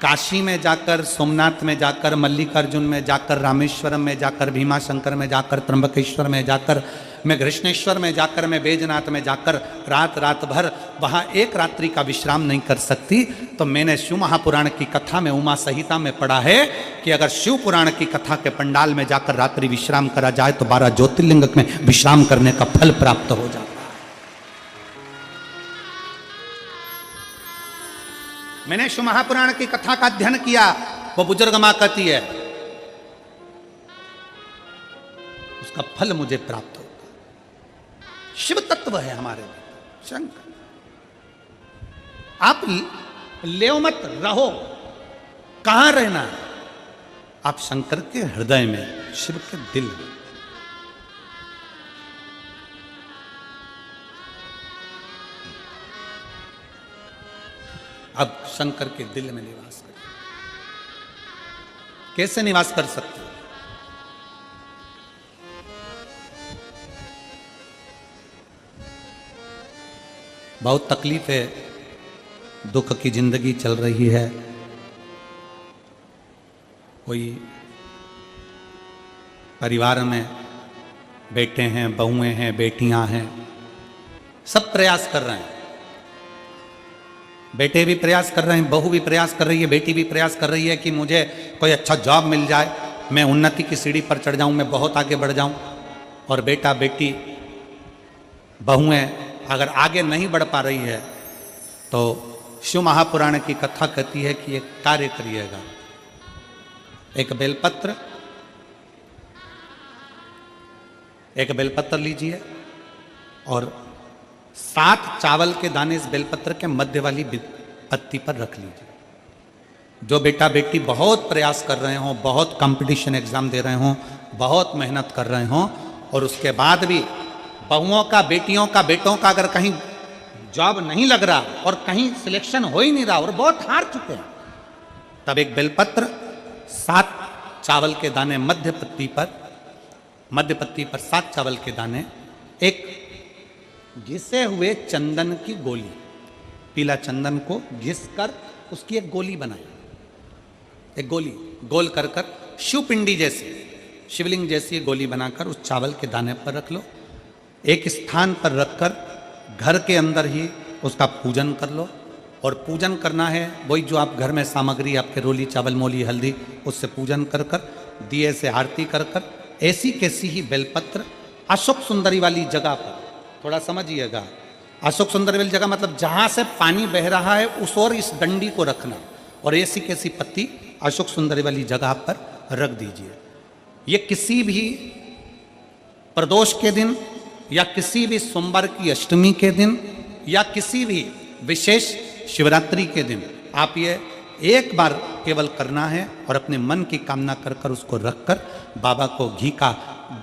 काशी में जाकर, सोमनाथ में जाकर, मल्लिकार्जुन में जाकर, रामेश्वरम में जाकर, भीमाशंकर में जाकर, त्र्यंबकेश्वर में जाकर, मैं कृष्णेश्वर में जाकर, मैं बैजनाथ में जाकर रात भर वहाँ एक रात्रि का विश्राम नहीं कर सकती। तो मैंने शिव महापुराण की कथा में, उमा संहिता में पढ़ा है कि अगर शिव पुराण की कथा के पंडाल में जाकर रात्रि विश्राम करा जाए तो 12 ज्योतिर्लिंग में विश्राम करने का फल प्राप्त हो जाता है। मैंने शिव महापुराण की कथा का अध्ययन किया, वो बुजुर्ग मां कहती है उसका फल मुझे प्राप्त होगा। शिव तत्व है हमारे में शंकर। आप ले मत रहो, कहां रहना है? आप शंकर के हृदय में, शिव के दिल में। अब शंकर के दिल में निवास करें। कैसे निवास कर सकते हो? बहुत तकलीफ है, दुख की जिंदगी चल रही है, कोई परिवार में बेटे हैं, बहुएं हैं, बेटियां हैं, सब प्रयास कर रहे हैं। बेटे भी प्रयास कर रहे हैं, बहू भी प्रयास कर रही है, बेटी भी प्रयास कर रही है कि मुझे कोई अच्छा जॉब मिल जाए, मैं उन्नति की सीढ़ी पर चढ़ जाऊं, मैं बहुत आगे बढ़ जाऊं। और बेटा बेटी बहुएं अगर आगे नहीं बढ़ पा रही है तो शिव महापुराण की कथा कहती है कि एक कार्य करिएगा, एक बेलपत्र लीजिए और 7 चावल के दाने इस बेलपत्र के मध्य वाली पत्ती पर रख लीजिए। जो बेटा बेटी बहुत प्रयास कर रहे हों, बहुत कंपटीशन एग्जाम दे रहे हों, बहुत मेहनत कर रहे हों, और उसके बाद भी बहुओं का, बेटियों का, बेटों का अगर कहीं जॉब नहीं लग रहा और कहीं सिलेक्शन हो ही नहीं रहा और बहुत हार चुके हैं, तब एक बेलपत्र 7 चावल के दाने मध्य पत्ती पर 7 चावल के दाने, एक घिसे हुए चंदन की गोली, पीला चंदन को घिस कर उसकी एक गोली बनाई, एक गोली गोल कर शिवपिंडी जैसी, शिवलिंग जैसी गोली बनाकर उस चावल के दाने पर रख लो। एक स्थान पर रखकर घर के अंदर ही उसका पूजन कर लो। और पूजन करना है वही जो आप घर में सामग्री आपके रोली, चावल, मोली, हल्दी, उससे पूजन कर दिए से आरती कर ऐसी कैसी ही बेलपत्र अशोक सुंदरी वाली जगह पर, थोड़ा समझिएगा, अशोक सुंदरी वाली जगह मतलब जहां से पानी बह रहा है उस और इस डंडी को रखना, और ऐसी कैसी पत्ती अशोक सुंदरी वाली जगह पर रख दीजिए। ये किसी भी प्रदोष के दिन या किसी भी सोमवार की अष्टमी के दिन या किसी भी विशेष शिवरात्रि के दिन आप ये एक बार केवल करना है और अपने मन की कामना कर उसको रखकर बाबा को घी का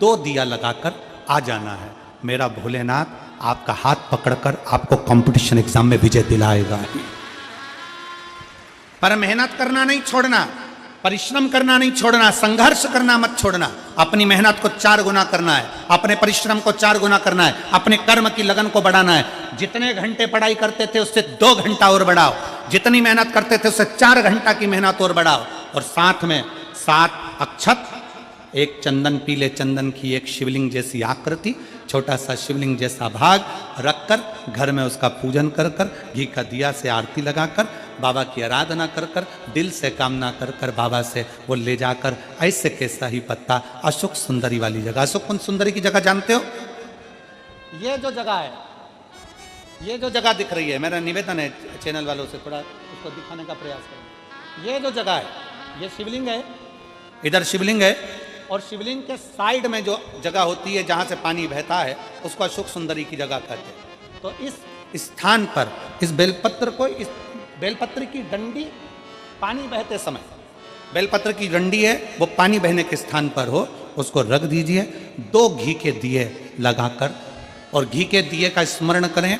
2 दिया लगाकर आ जाना है। मेरा भोलेनाथ आपका हाथ पकड़कर आपको कंपटीशन एग्जाम में विजय दिलाएगा। पर मेहनत करना नहीं छोड़ना, परिश्रम करना नहीं छोड़ना, संघर्ष करना मत छोड़ना। अपनी मेहनत को 4 गुना करना है, अपने परिश्रम को 4 गुना करना है, अपने कर्म की लगन को बढ़ाना है। जितने घंटे पढ़ाई करते थे उससे 2 घंटा और बढ़ाओ, जितनी मेहनत करते थे उससे 4 घंटा की मेहनत और बढ़ाओ। और साथ में 7 अक्षत, एक चंदन, पीले चंदन की एक शिवलिंग जैसी आकृति, छोटा सा शिवलिंग जैसा भाग रखकर घर में उसका पूजन कर घी का दिया से आरती लगाकर बाबा की आराधना कर कर, दिल से कामना कर कर बाबा से वो ले जाकर ऐसे कैसा ही पत्ता अशोक सुंदरी वाली जगह, अशोक कुंज सुंदरी की जगह जानते हो? ये जो जगह है, ये जो जगह दिख रही है, मेरा निवेदन है चैनल वालों से थोड़ा उसको दिखाने का प्रयास करें। ये जो जगह है, ये शिवलिंग है, इधर शिवलिंग है, और शिवलिंग के साइड में जो जगह होती है जहाँ से पानी बहता है उसको अशोक सुंदरी की जगह कहते हैं। तो इस स्थान पर इस बेलपत्र को, इस बेलपत्र की डंडी पानी बहते समय, बेलपत्र की डंडी है वो पानी बहने के स्थान पर हो, उसको रख दीजिए। 2 घी के दिए लगाकर, और घी के दिए का स्मरण करें।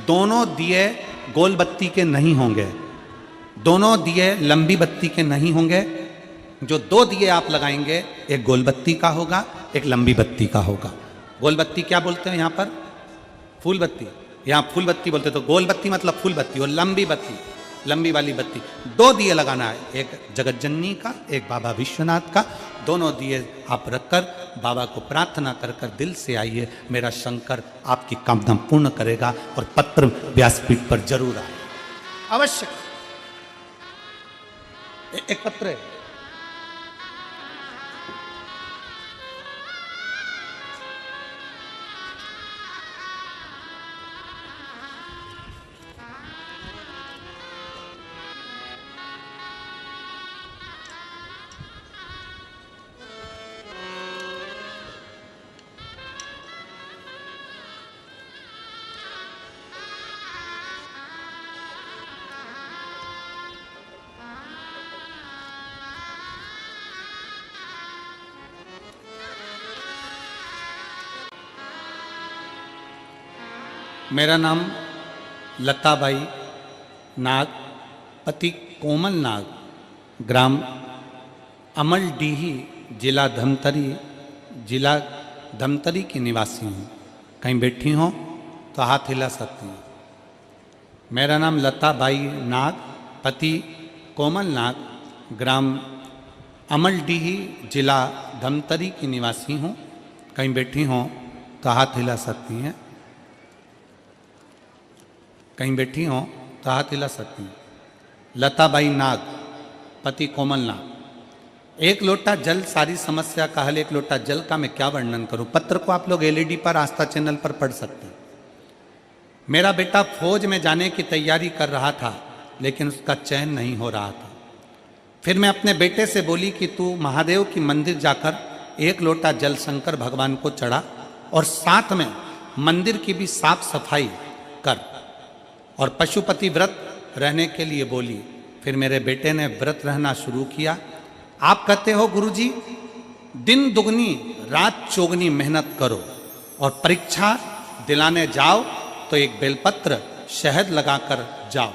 दोनों दिए गोल बत्ती के नहीं होंगे, दोनों दिए लंबी बत्ती के नहीं होंगे। जो 2 दिए आप लगाएंगे, एक गोल बत्ती का होगा, एक लंबी बत्ती का होगा। गोल बत्ती क्या बोलते हैं यहाँ पर? फूल बत्ती। यहाँ फूल बत्ती बोलते, तो गोल बत्ती मतलब फूल बत्ती, और लंबी बत्ती, लंबी वाली बत्ती। 2 दिए लगाना है, एक जगत जननी का, एक बाबा विश्वनाथ का। दोनों दिए आप रखकर बाबा को प्रार्थना कर कर दिल से आइए, मेरा शंकर आपकी कामना पूर्ण करेगा, और पत्र व्यासपीठ पर जरूर आए, अवश्य। एक पत्र है, मेरा नाम लताबाई नाग, पति कोमल नाग, ग्राम अमलडीही, जिला धमतरी की निवासी हूँ। कहीं बैठी हो तो हाथ हिला सकती हूँ। मेरा नाम लताबाई नाग, पति कोमल नाग, ग्राम अमलडीही, जिला धमतरी की निवासी हूँ। कहीं बैठी हो तो हाथ हिला सकती हैं, कहीं बैठी हो तो हाथ हिला सकती हैं। लताबाई नाग, पति कोमल नाग। 1 लोटा जल सारी समस्या का हल। 1 लोटा जल का मैं क्या वर्णन करूं। पत्र को आप लोग एलईडी पर, आस्था चैनल पर पढ़ सकते हैं। मेरा बेटा फौज में जाने की तैयारी कर रहा था, लेकिन उसका चयन नहीं हो रहा था। फिर मैं अपने बेटे से बोली कि तू महादेव की मंदिर जाकर 1 लोटा जल शंकर भगवान को चढ़ा, और साथ में मंदिर की भी साफ सफाई कर, और पशुपति व्रत रहने के लिए बोली। फिर मेरे बेटे ने व्रत रहना शुरू किया। आप कहते हो गुरुजी, दिन दुगनी रात चौगनी मेहनत करो, और परीक्षा दिलाने जाओ तो एक बेलपत्र शहद लगाकर जाओ,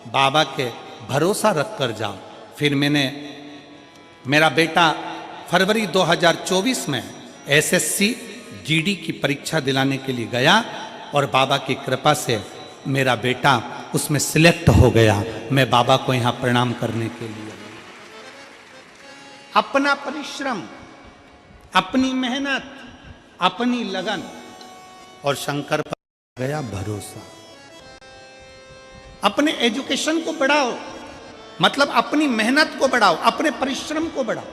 बाबा के भरोसा रखकर जाओ। फिर मेरा बेटा फरवरी 2024 में एसएससी जीडी की परीक्षा दिलाने के लिए गया, और बाबा की कृपा से मेरा बेटा उसमें सिलेक्ट हो गया। मैं बाबा को यहां प्रणाम करने के लिए, अपना परिश्रम, अपनी मेहनत, अपनी लगन, और शंकर पर गया भरोसा। अपने एजुकेशन को बढ़ाओ, मतलब अपनी मेहनत को बढ़ाओ, अपने परिश्रम को बढ़ाओ।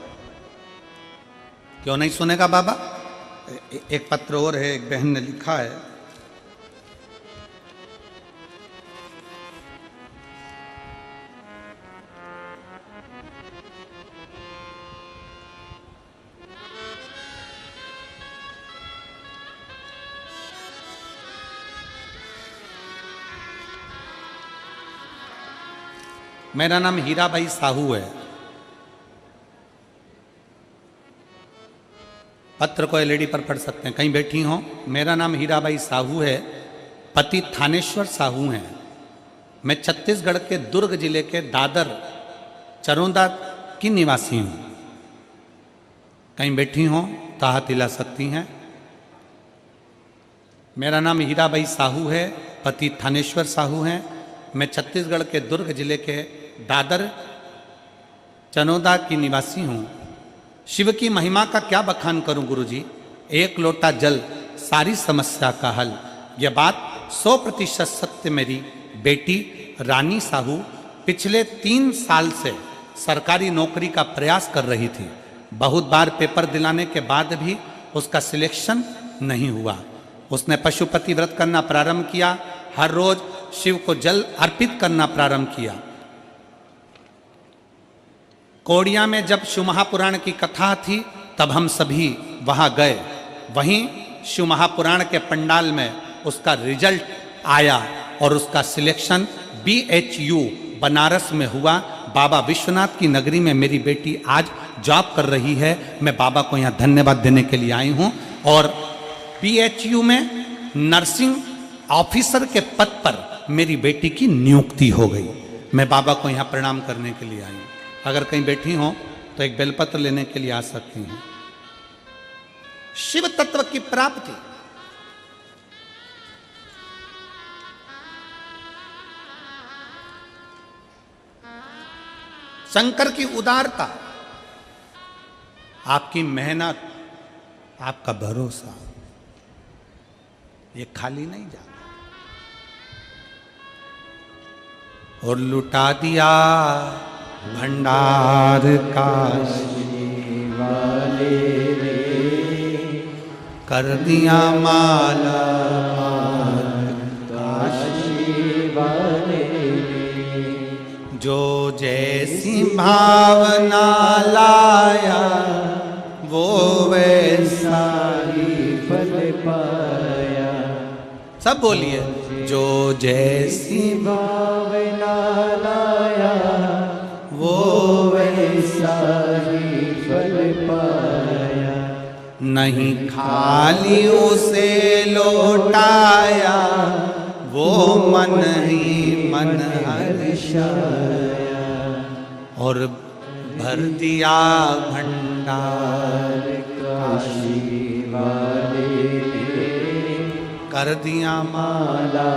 क्यों नहीं सुनेगा बाबा? एक पत्र और है, एक बहन ने लिखा है, मेरा नाम हीराबाई साहू है। पत्र को एलईडी पर पढ़ सकते हैं, कहीं बैठी हो। मेरा नाम हीराबाई साहू है, पति थानेश्वर साहू हैं। मैं छत्तीसगढ़ के दुर्ग जिले के दादर चरोदा की निवासी हूँ। कहीं बैठी हो तो हाथ हिला सकती हैं। मेरा नाम हीराबाई साहू है, पति थानेश्वर साहू हैं। मैं छत्तीसगढ़ के दुर्ग जिले के दादर चनोदा की निवासी हूँ। शिव की महिमा का क्या बखान करूं गुरुजी। 1 लोटा जल सारी समस्या का हल। यह बात 100% सत्य मेरी बेटी रानी साहू पिछले 3 साल से सरकारी नौकरी का प्रयास कर रही थी। बहुत बार पेपर दिलाने के बाद भी उसका सिलेक्शन नहीं हुआ। उसने पशुपति व्रत करना प्रारंभ किया, हर रोज शिव को जल अर्पित करना प्रारंभ किया। कोड़िया में जब शिव महापुराण की कथा थी तब हम सभी वहां गए। वहीं शिव महापुराण के पंडाल में उसका रिजल्ट आया और उसका सिलेक्शन BHU बनारस में हुआ। बाबा विश्वनाथ की नगरी में मेरी बेटी आज जॉब कर रही है। मैं बाबा को यहाँ धन्यवाद देने के लिए आई हूँ। और BHU में नर्सिंग ऑफिसर के पद पर मेरी बेटी की नियुक्ति हो गई। मैं बाबा को यहाँ प्रणाम करने के लिए आई हूँ। अगर कहीं बैठी हो तो एक बेलपत्र लेने के लिए आ सकती हैं। शिव तत्व की प्राप्ति, शंकर की उदारता, आपकी मेहनत, आपका भरोसा, ये खाली नहीं जाता। और लुटा दिया भंडार काशी वाले रे, कर दिया माला काशी वाले रे, जो जैसी भावना लाया वो वैसा ही फल पाया। सब बोलिए, जो जैसी भावना लाया वो वैसा ही फल पाया। नहीं खाली उसे लौटाया वो मन ही मन हर्षाया। और भर दिया भंडार काशी वाले, कर दिया माला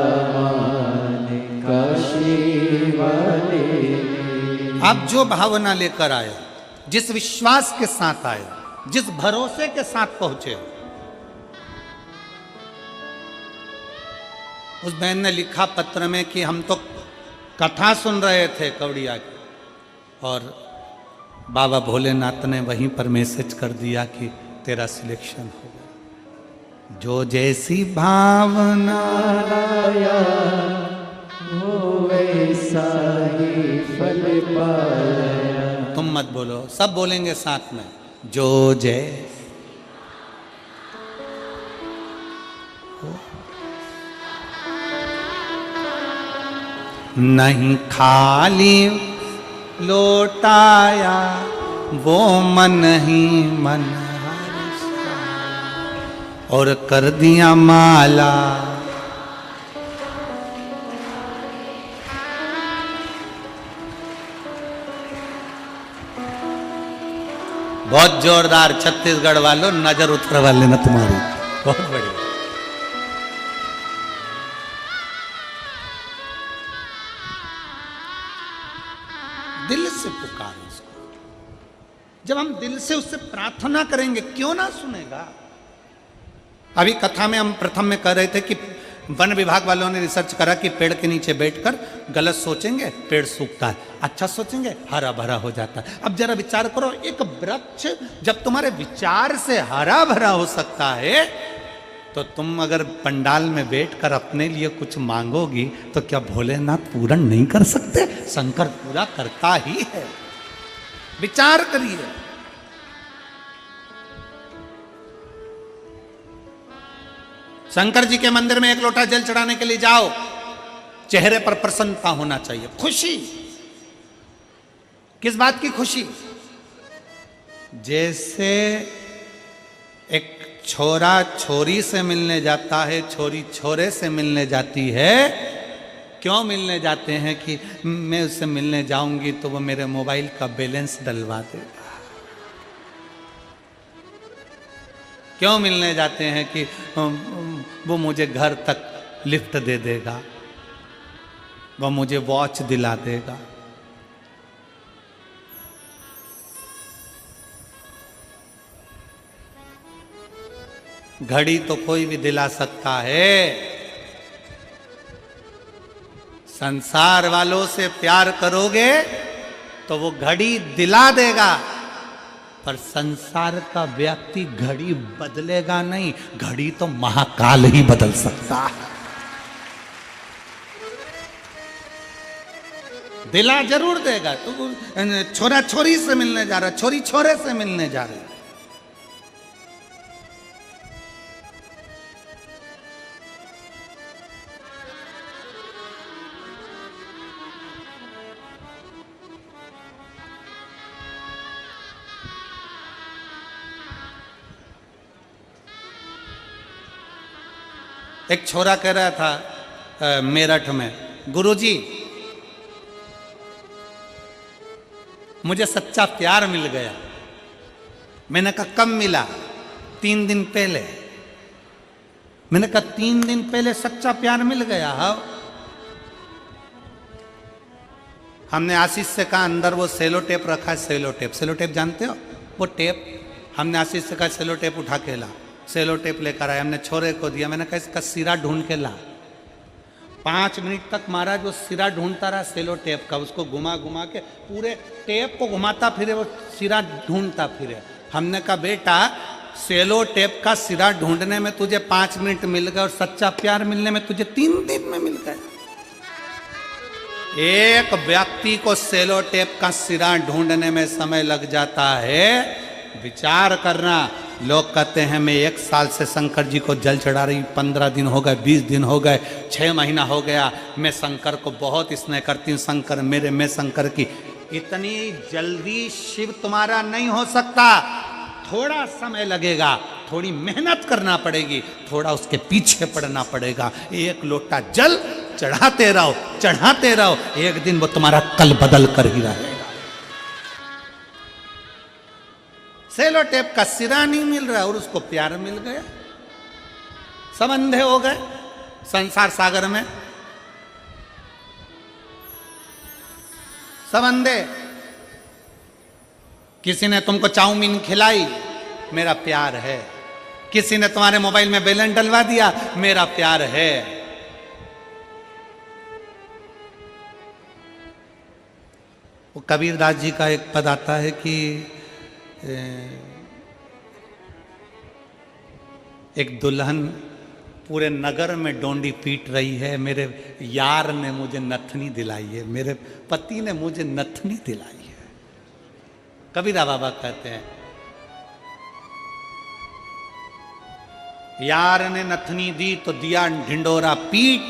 काशी वाले। आप जो भावना लेकर आए, जिस विश्वास के साथ आए, जिस भरोसे के साथ पहुंचे, उस बहन ने लिखा पत्र में कि हम तो कथा सुन रहे थे कवड़िया की, और बाबा भोलेनाथ ने वहीं पर मैसेज कर दिया कि तेरा सिलेक्शन हो गया। जो जैसी भावना लाया वो वैसा ही फल पाया। तुम मत बोलो, सब बोलेंगे साथ में, जो जय। नहीं खाली लौटाया वो मन ही मन हर्षा, और कर दिया माला बहुत जोरदार। छत्तीसगढ़ वालों नजर उतर वाले ना तुम्हारी, बहुत बढ़िया। दिल से पुकारो उसको। जब हम दिल से उससे प्रार्थना करेंगे क्यों ना सुनेगा। अभी कथा में हम प्रथम में कह रहे थे कि वन विभाग वालों ने रिसर्च करा कि पेड़ के नीचे बैठकर गलत सोचेंगे पेड़ सूखता है, अच्छा सोचेंगे हरा भरा हो जाता है। अब जरा विचार करो, एक वृक्ष जब तुम्हारे विचार से हरा भरा हो सकता है, तो तुम अगर पंडाल में बैठकर अपने लिए कुछ मांगोगी तो क्या भोलेनाथ पूरा नहीं कर सकते? शंकर पूरा करता ही है। विचार करिए। शंकर जी के मंदिर में एक लोटा जल चढ़ाने के लिए जाओ, चेहरे पर प्रसन्नता होना चाहिए, खुशी। किस बात की खुशी? जैसे एक छोरा छोरी से मिलने जाता है, छोरी छोरे से मिलने जाती है। क्यों मिलने जाते हैं? कि मैं उससे मिलने जाऊंगी तो वो मेरे मोबाइल का बैलेंस डलवा देगा। क्यों मिलने जाते हैं? कि वो मुझे घर तक लिफ्ट दे देगा, वो मुझे वॉच दिला देगा। घड़ी तो कोई भी दिला सकता है, संसार वालों से प्यार करोगे तो वो घड़ी दिला देगा, पर संसार का व्यक्ति घड़ी बदलेगा नहीं, घड़ी तो महाकाल ही बदल सकता है। दिला जरूर देगा। तो छोरा छोरी से मिलने जा रहा, छोरी छोरे से मिलने जा रही, एक छोरा कह रहा था मेरठ में, गुरुजी मुझे सच्चा प्यार मिल गया। मैंने कहा कब मिला? 3 दिन पहले। मैंने कहा 3 दिन पहले सच्चा प्यार मिल गया? हाँ। हमने आशीष से कहा अंदर वो सेलो टेप रखा है, सेलो टेप, सेलो टेप जानते हो वो टेप? हमने आशीष से कहा सेलो टेप उठा के ला, सेलो टेप लेकर आए, हमने छोरे को दिया। मैंने कहा इसका सिरा ढूंढ के ला। 5 मिनट तक महाराज वो सिरा ढूंढता रहा सेलो टेप का, उसको घुमा घुमा के पूरे टेप को घुमाता फिरे, वो सिरा ढूंढता फिरे। हमने कहा बेटा सेलो टेप का सिरा ढूंढने में तुझे 5 मिनट मिल गए और सच्चा प्यार मिलने में तुझे 3 दिन में मिल गए। एक व्यक्ति को सेलो टेप का सिरा ढूंढने में समय लग जाता है। विचार करना, लोग कहते हैं मैं 1 साल से शंकर जी को जल चढ़ा रही, 15 दिन हो गए, 20 दिन हो गए, 6 महीना हो गया, मैं शंकर को बहुत स्नेह करती हूँ, शंकर मेरे, मैं शंकर की। इतनी जल्दी शिव तुम्हारा नहीं हो सकता, थोड़ा समय लगेगा, थोड़ी मेहनत करना पड़ेगी, थोड़ा उसके पीछे पड़ना पड़ेगा। 1 लोटा जल चढ़ाते रहो, चढ़ाते रहो, एक दिन वो तुम्हारा कल बदल कर ही रहेगा। सेलो टेप का सिरा नहीं मिल रहा और उसको प्यार मिल गया, सब अंधे हो गए संसार सागर में, सब अंधे। किसी ने तुमको चाउमीन खिलाई, मेरा प्यार है। किसी ने तुम्हारे मोबाइल में बैलेंस डलवा दिया, मेरा प्यार है। वो कबीरदास जी का एक पद आता है कि एक दुल्हन पूरे नगर में डोंडी पीट रही है, मेरे यार ने मुझे नथनी दिलाई है, मेरे पति ने मुझे नथनी दिलाई है। कबीरा बाबा कहते हैं यार ने नथनी दी तो दिया ढिंडोरा पीट,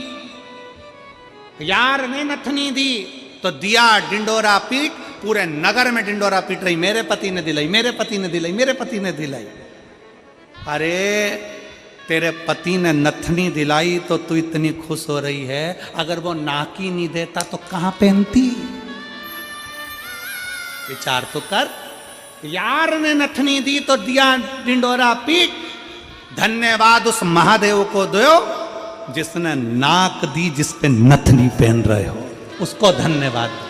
यार ने नथनी दी तो दिया ढिंडोरा पीट, पूरे नगर में ढिंडोरा पीट रही, मेरे पति ने दिलाई, मेरे पति ने दिलाई, मेरे पति ने दिलाई। अरे तेरे पति ने नथनी दिलाई तो तू इतनी खुश हो रही है, अगर वो नाकी नहीं देता तो कहां पहनती? विचार तो कर। यार ने नथनी दी तो दिया ढिंडोरा पीट, धन्यवाद उस महादेव को दो जिसने नाक दी, जिस पे नथनी पहन रहे हो, उसको धन्यवाद दो।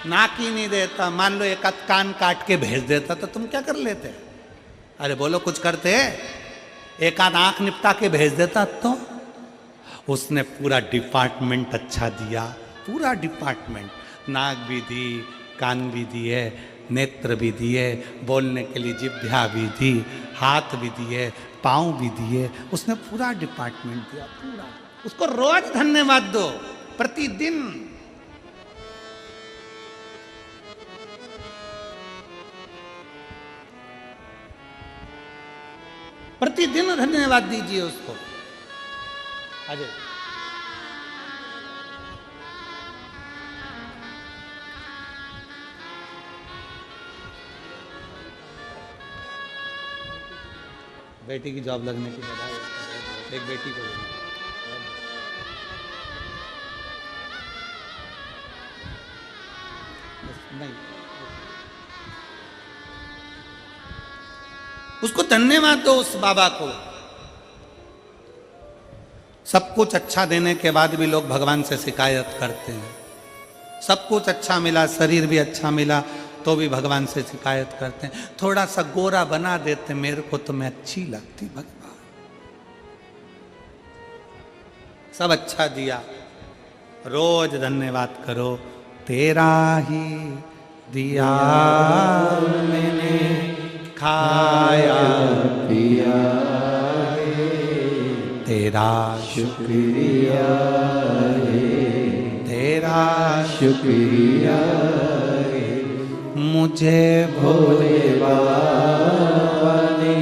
नाक ही नहीं देता, मान लो एक कान काट के भेज देता तो तुम क्या कर लेते? अरे बोलो कुछ करते? एक आध आंख निपटा के भेज देता तो? उसने पूरा डिपार्टमेंट अच्छा दिया, पूरा डिपार्टमेंट, नाक भी दी, कान भी दिए, नेत्र भी दिए, बोलने के लिए जिह्वा भी दी, हाथ भी दिए, पाँव भी दिए, उसने पूरा डिपार्टमेंट दिया, पूरा। उसको रोज धन्यवाद दो, प्रतिदिन। प्रतिदिन धन्यवाद दीजिए उसको। अजय बेटी की जॉब लगने की बधाई, एक बेटी को नहीं, उसको धन्यवाद दो उस बाबा को। सब कुछ अच्छा देने के बाद भी लोग भगवान से शिकायत करते हैं। सब कुछ अच्छा मिला, शरीर भी अच्छा मिला, तो भी भगवान से शिकायत करते हैं। थोड़ा सा गोरा बना देते मेरे को तो मैं अच्छी लगती भगवान। सब अच्छा दिया, रोज धन्यवाद करो। तेरा ही दिया मैंने खाया पिया, तेरा शुक्रिया है, तेरा शुक्रिया है। मुझे भोले बाबा ने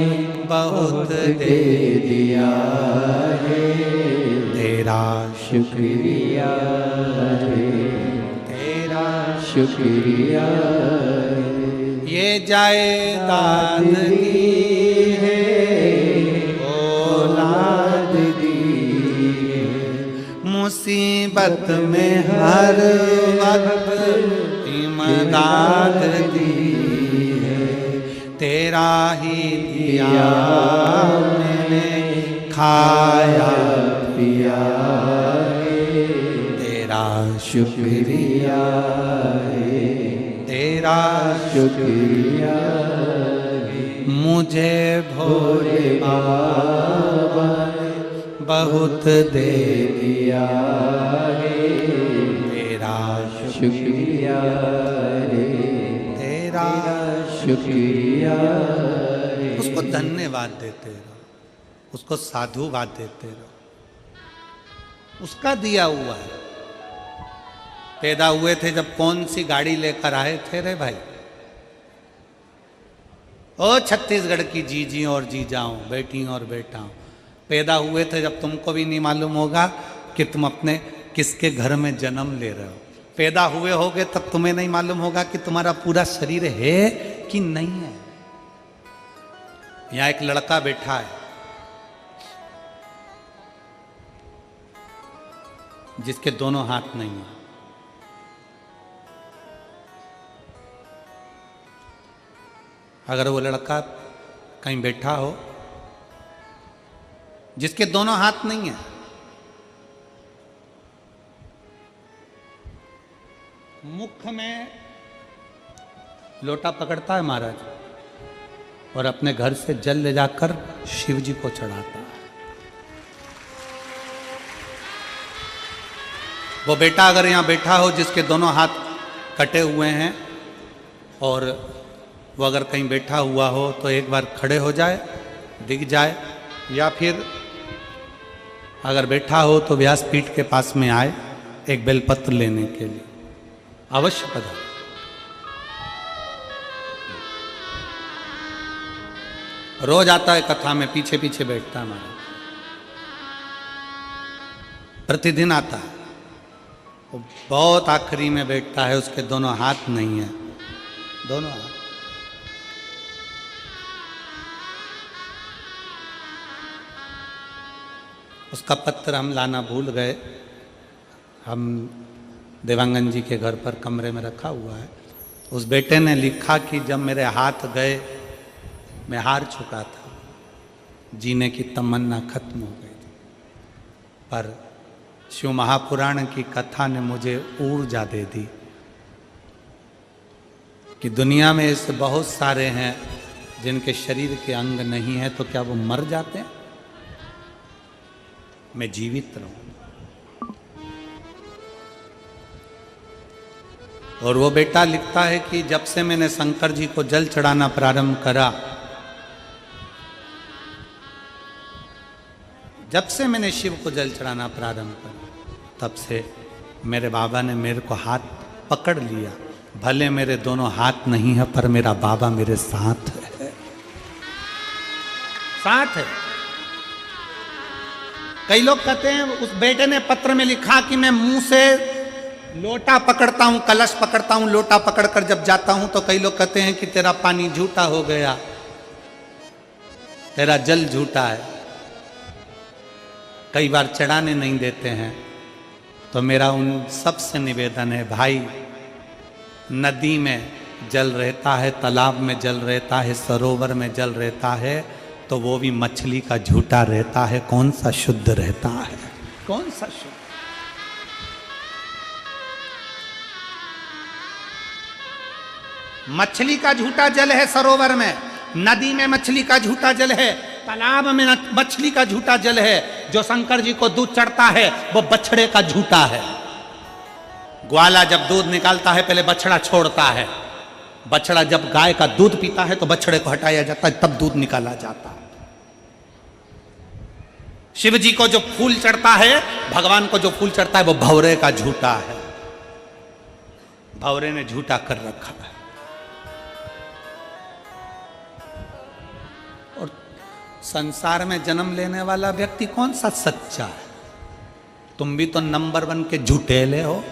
बहुत दे दिया है, तेरा शुक्रिया है, तेरा शुक्रिया है। ये जायदाद दी है, औलाद दी है, मुसीबत में हर वक्त इमदाद दी है। तेरा ही दिया मैंने खाया पिया है, तेरा शुक्रिया है, तेरा शुक्रिया है। मुझे भोले बाबा ने बहुत दे दिया है, तेरा शुक्रिया है, तेरा शुक्रिया है। उसको धन्यवाद देते रहो, उसको साधुवाद देते रहो, उसका दिया हुआ है। पैदा हुए थे जब कौन सी गाड़ी लेकर आए थे रे भाई? ओ छत्तीसगढ़ की जीजी और जीजाओं, बेटी और बेटाओं, पैदा हुए थे जब तुमको भी नहीं मालूम होगा कि तुम अपने किसके घर में जन्म ले रहे हो। पैदा हुए होगे तब तुम्हें नहीं मालूम होगा कि तुम्हारा पूरा शरीर है कि नहीं है। यहां एक लड़का बैठा है जिसके दोनों हाथ नहीं है। अगर वो लड़का कहीं बैठा हो जिसके दोनों हाथ नहीं है, मुख में लोटा पकड़ता है महाराज और अपने घर से जल ले जाकर शिव जी को चढ़ाता है। वो बेटा अगर यहां बैठा हो जिसके दोनों हाथ कटे हुए हैं और वो अगर कहीं बैठा हुआ हो तो एक बार खड़े हो जाए, दिख जाए, या फिर अगर बैठा हो तो व्यासपीठ के पास में आए एक बेलपत्र लेने के लिए। अवश्य पधारे। रोज आता है कथा में, पीछे पीछे बैठता है हमारा, प्रतिदिन आता है। वो बहुत आखिरी में बैठता है, उसके दोनों हाथ नहीं है, दोनों हाथ। उसका पत्र हम लाना भूल गए। हम देवांगन जी के घर पर कमरे में रखा हुआ है। उस बेटे ने लिखा कि जब मेरे हाथ गए मैं हार चुका था, जीने की तमन्ना खत्म हो गई थी, पर शिव महापुराण की कथा ने मुझे ऊर्जा दे दी कि दुनिया में ऐसे बहुत सारे हैं जिनके शरीर के अंग नहीं है, तो क्या वो मर जाते हैं? मैं जीवित रहूं। और वो बेटा लिखता है कि जब से मैंने शंकर जी को जल चढ़ाना प्रारंभ करा, जब से मैंने शिव को जल चढ़ाना प्रारंभ करा, तब से मेरे बाबा ने मेरे को हाथ पकड़ लिया। भले मेरे दोनों हाथ नहीं है, पर मेरा बाबा मेरे साथ है, साथ है। कई लोग कहते हैं, उस बेटे ने पत्र में लिखा कि मैं मुंह से लोटा पकड़ता हूं, कलश पकड़ता हूं, लोटा पकड़कर जब जाता हूं तो कई लोग कहते हैं कि तेरा पानी झूठा हो गया, तेरा जल झूठा है, कई बार चढ़ाने नहीं देते हैं। तो मेरा उन सबसे निवेदन है, भाई, नदी में जल रहता है, तालाब में जल रहता है, सरोवर में जल रहता है, तो वो भी मछली का झूठा रहता है। कौन सा शुद्ध रहता है? कौन सा शुद्ध? मछली का झूठा जल है सरोवर में, नदी में मछली का झूठा जल है, तालाब में मछली का झूठा जल है। जो शंकर जी को दूध चढ़ता है वो बछड़े का झूठा है। ग्वाला जब दूध निकालता है पहले बछड़ा छोड़ता है, बछड़ा जब गाय का दूध पीता है तो बछड़े को हटाया जाता है, तब दूध निकाला जाता है। शिव जी को जो फूल चढ़ता है, भगवान को जो फूल चढ़ता है वो भंवरे का झूठा है, भंवरे ने झूठा कर रखा है। और संसार में जन्म लेने वाला व्यक्ति कौन सा सच्चा है? तुम भी तो नंबर 1 के झूठेले हो।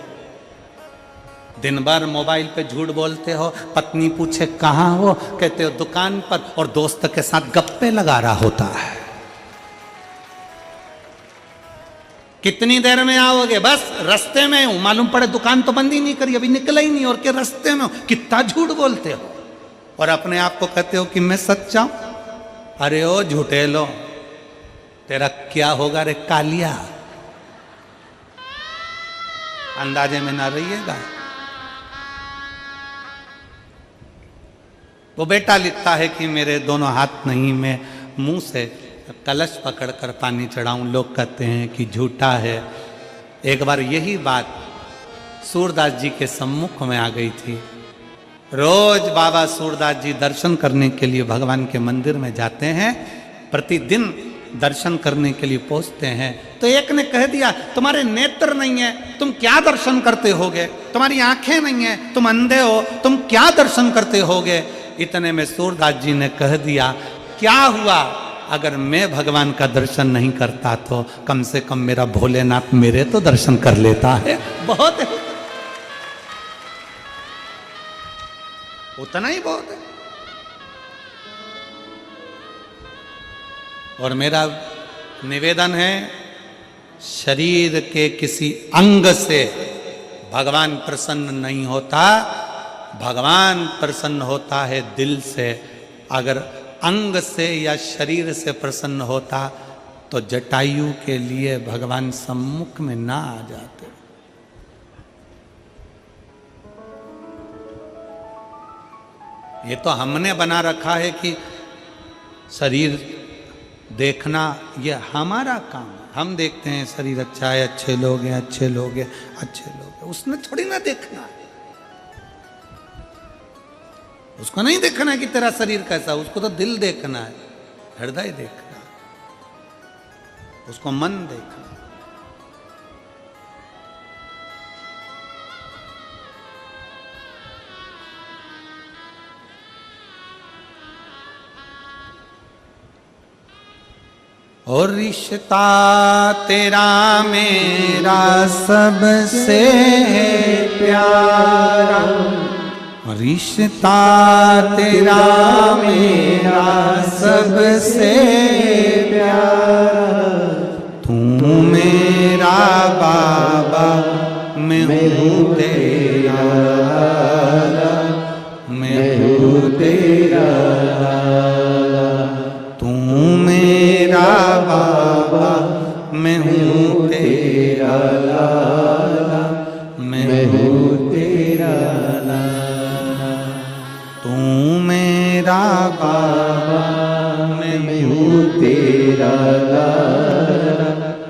दिन भर मोबाइल पे झूठ बोलते हो, पत्नी पूछे कहाँ हो, कहते हो दुकान पर, और दोस्त के साथ गप्पे लगा रहा होता है। कितनी देर में आओगे? बस रास्ते में हूं, मालूम पड़े दुकान तो बंद ही नहीं करी, अभी निकला ही नहीं, और के रास्ते में हो। कितना झूठ बोलते हो और अपने आप को कहते हो कि मैं सच्चा हूं। अरे ओ झूठे लो, तेरा क्या होगा रे कालिया, अंदाजे में ना रहिएगा। वो बेटा लिखता है कि मेरे दोनों हाथ नहीं, मैं मुंह से कलश पकड़कर पानी चढ़ाऊं। लोग कहते हैं कि झूठा है। एक बार यही बात सूरदास जी के सम्मुख में आ गई थी। रोज बाबा सूरदास जी दर्शन करने के लिए भगवान के मंदिर में जाते हैं, प्रतिदिन दर्शन करने के लिए पहुंचते हैं। तो एक ने कह दिया तुम्हारे नेत्र नहीं है, तुम क्या दर्शन करते होगे? तुम्हारी आंखें नहीं है, तुम अंधे हो, तुम क्या दर्शन करते होगे? इतने में सूरदास जी ने कह दिया क्या हुआ, अगर मैं भगवान का दर्शन नहीं करता तो कम से कम मेरा भोलेनाथ मेरे तो दर्शन कर लेता है। बहुत है, उतना ही बहुत है। और मेरा निवेदन है, शरीर के किसी अंग से भगवान प्रसन्न नहीं होता, भगवान प्रसन्न होता है दिल से। अगर अंग से या शरीर से प्रसन्न होता तो जटायु के लिए भगवान सम्मुख में ना आ जाते। ये तो हमने बना रखा है कि शरीर देखना ये हमारा काम है। हम देखते हैं शरीर अच्छा है, अच्छे लोग हैं, अच्छे लोग हैं, अच्छे लोग हैं। उसने थोड़ी ना देखना है, उसको नहीं देखना है कि तेरा शरीर कैसा, उसको तो दिल देखना है, हृदय देखना है, उसको मन देखना है। और रिश्ता तेरा मेरा सबसे है प्यारा, रिश्ता तेरा मेरा सबसे प्यारा, तू मेरा बाबा मैं हूँ तेरा, मैं हूँ तेरा, तू मेरा बाबा मैं हूँ तेरा लाला, मैं हूँ तेरा लाला, तू मेरा बाबा मैं हूँ तेरा लाला,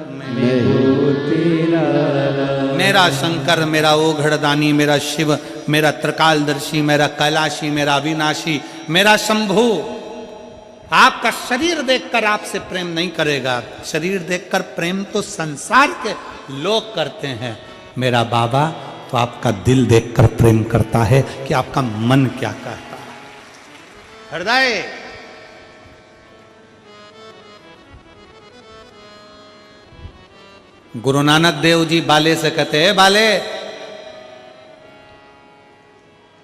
मैं हूँ तेरा लाला। मेरा शंकर, मेरा ओघड़दानी, मेरा शिव, मेरा त्रिकालदर्शी, मेरा कैलाशी, मेरा अविनाशी, मेरा शंभू आपका शरीर देखकर आपसे प्रेम नहीं करेगा। शरीर देखकर प्रेम तो संसार के लोग करते हैं, मेरा बाबा तो आपका दिल देखकर प्रेम करता है कि आपका मन क्या कहता है। हृदय गुरु नानक देव जी बाले से कहते हैं, बाले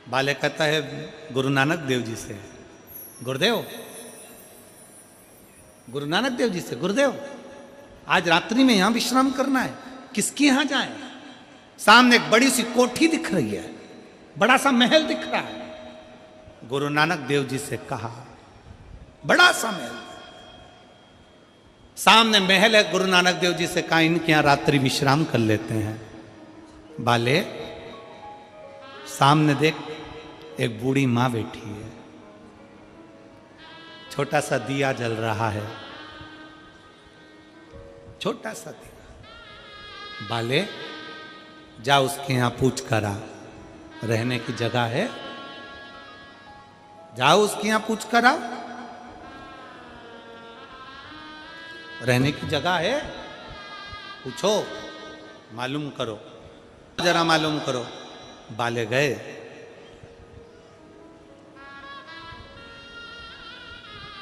बाले कहता है गुरु नानक देव जी से, गुरुदेव, गुरु नानक देव जी से, गुरुदेव आज रात्रि में यहां विश्राम करना है, किसके यहां जाएं? सामने एक बड़ी सी कोठी दिख रही है, बड़ा सा महल दिख रहा है। गुरु नानक देव जी से कहा, बड़ा सा महल, सामने महल है। गुरु नानक देव जी से कहा इनके यहां रात्रि विश्राम कर लेते हैं। बाले सामने देख, एक बूढ़ी मां बैठी है, छोटा सा दिया जल रहा है, छोटा सा दिया। बाले जा उसके यहाँ पूछ कर आ, रहने की जगह है? जाओ उसके यहाँ पूछ कर आ, रहने की जगह है? पूछो, मालूम करो, जरा मालूम करो। बाले गए,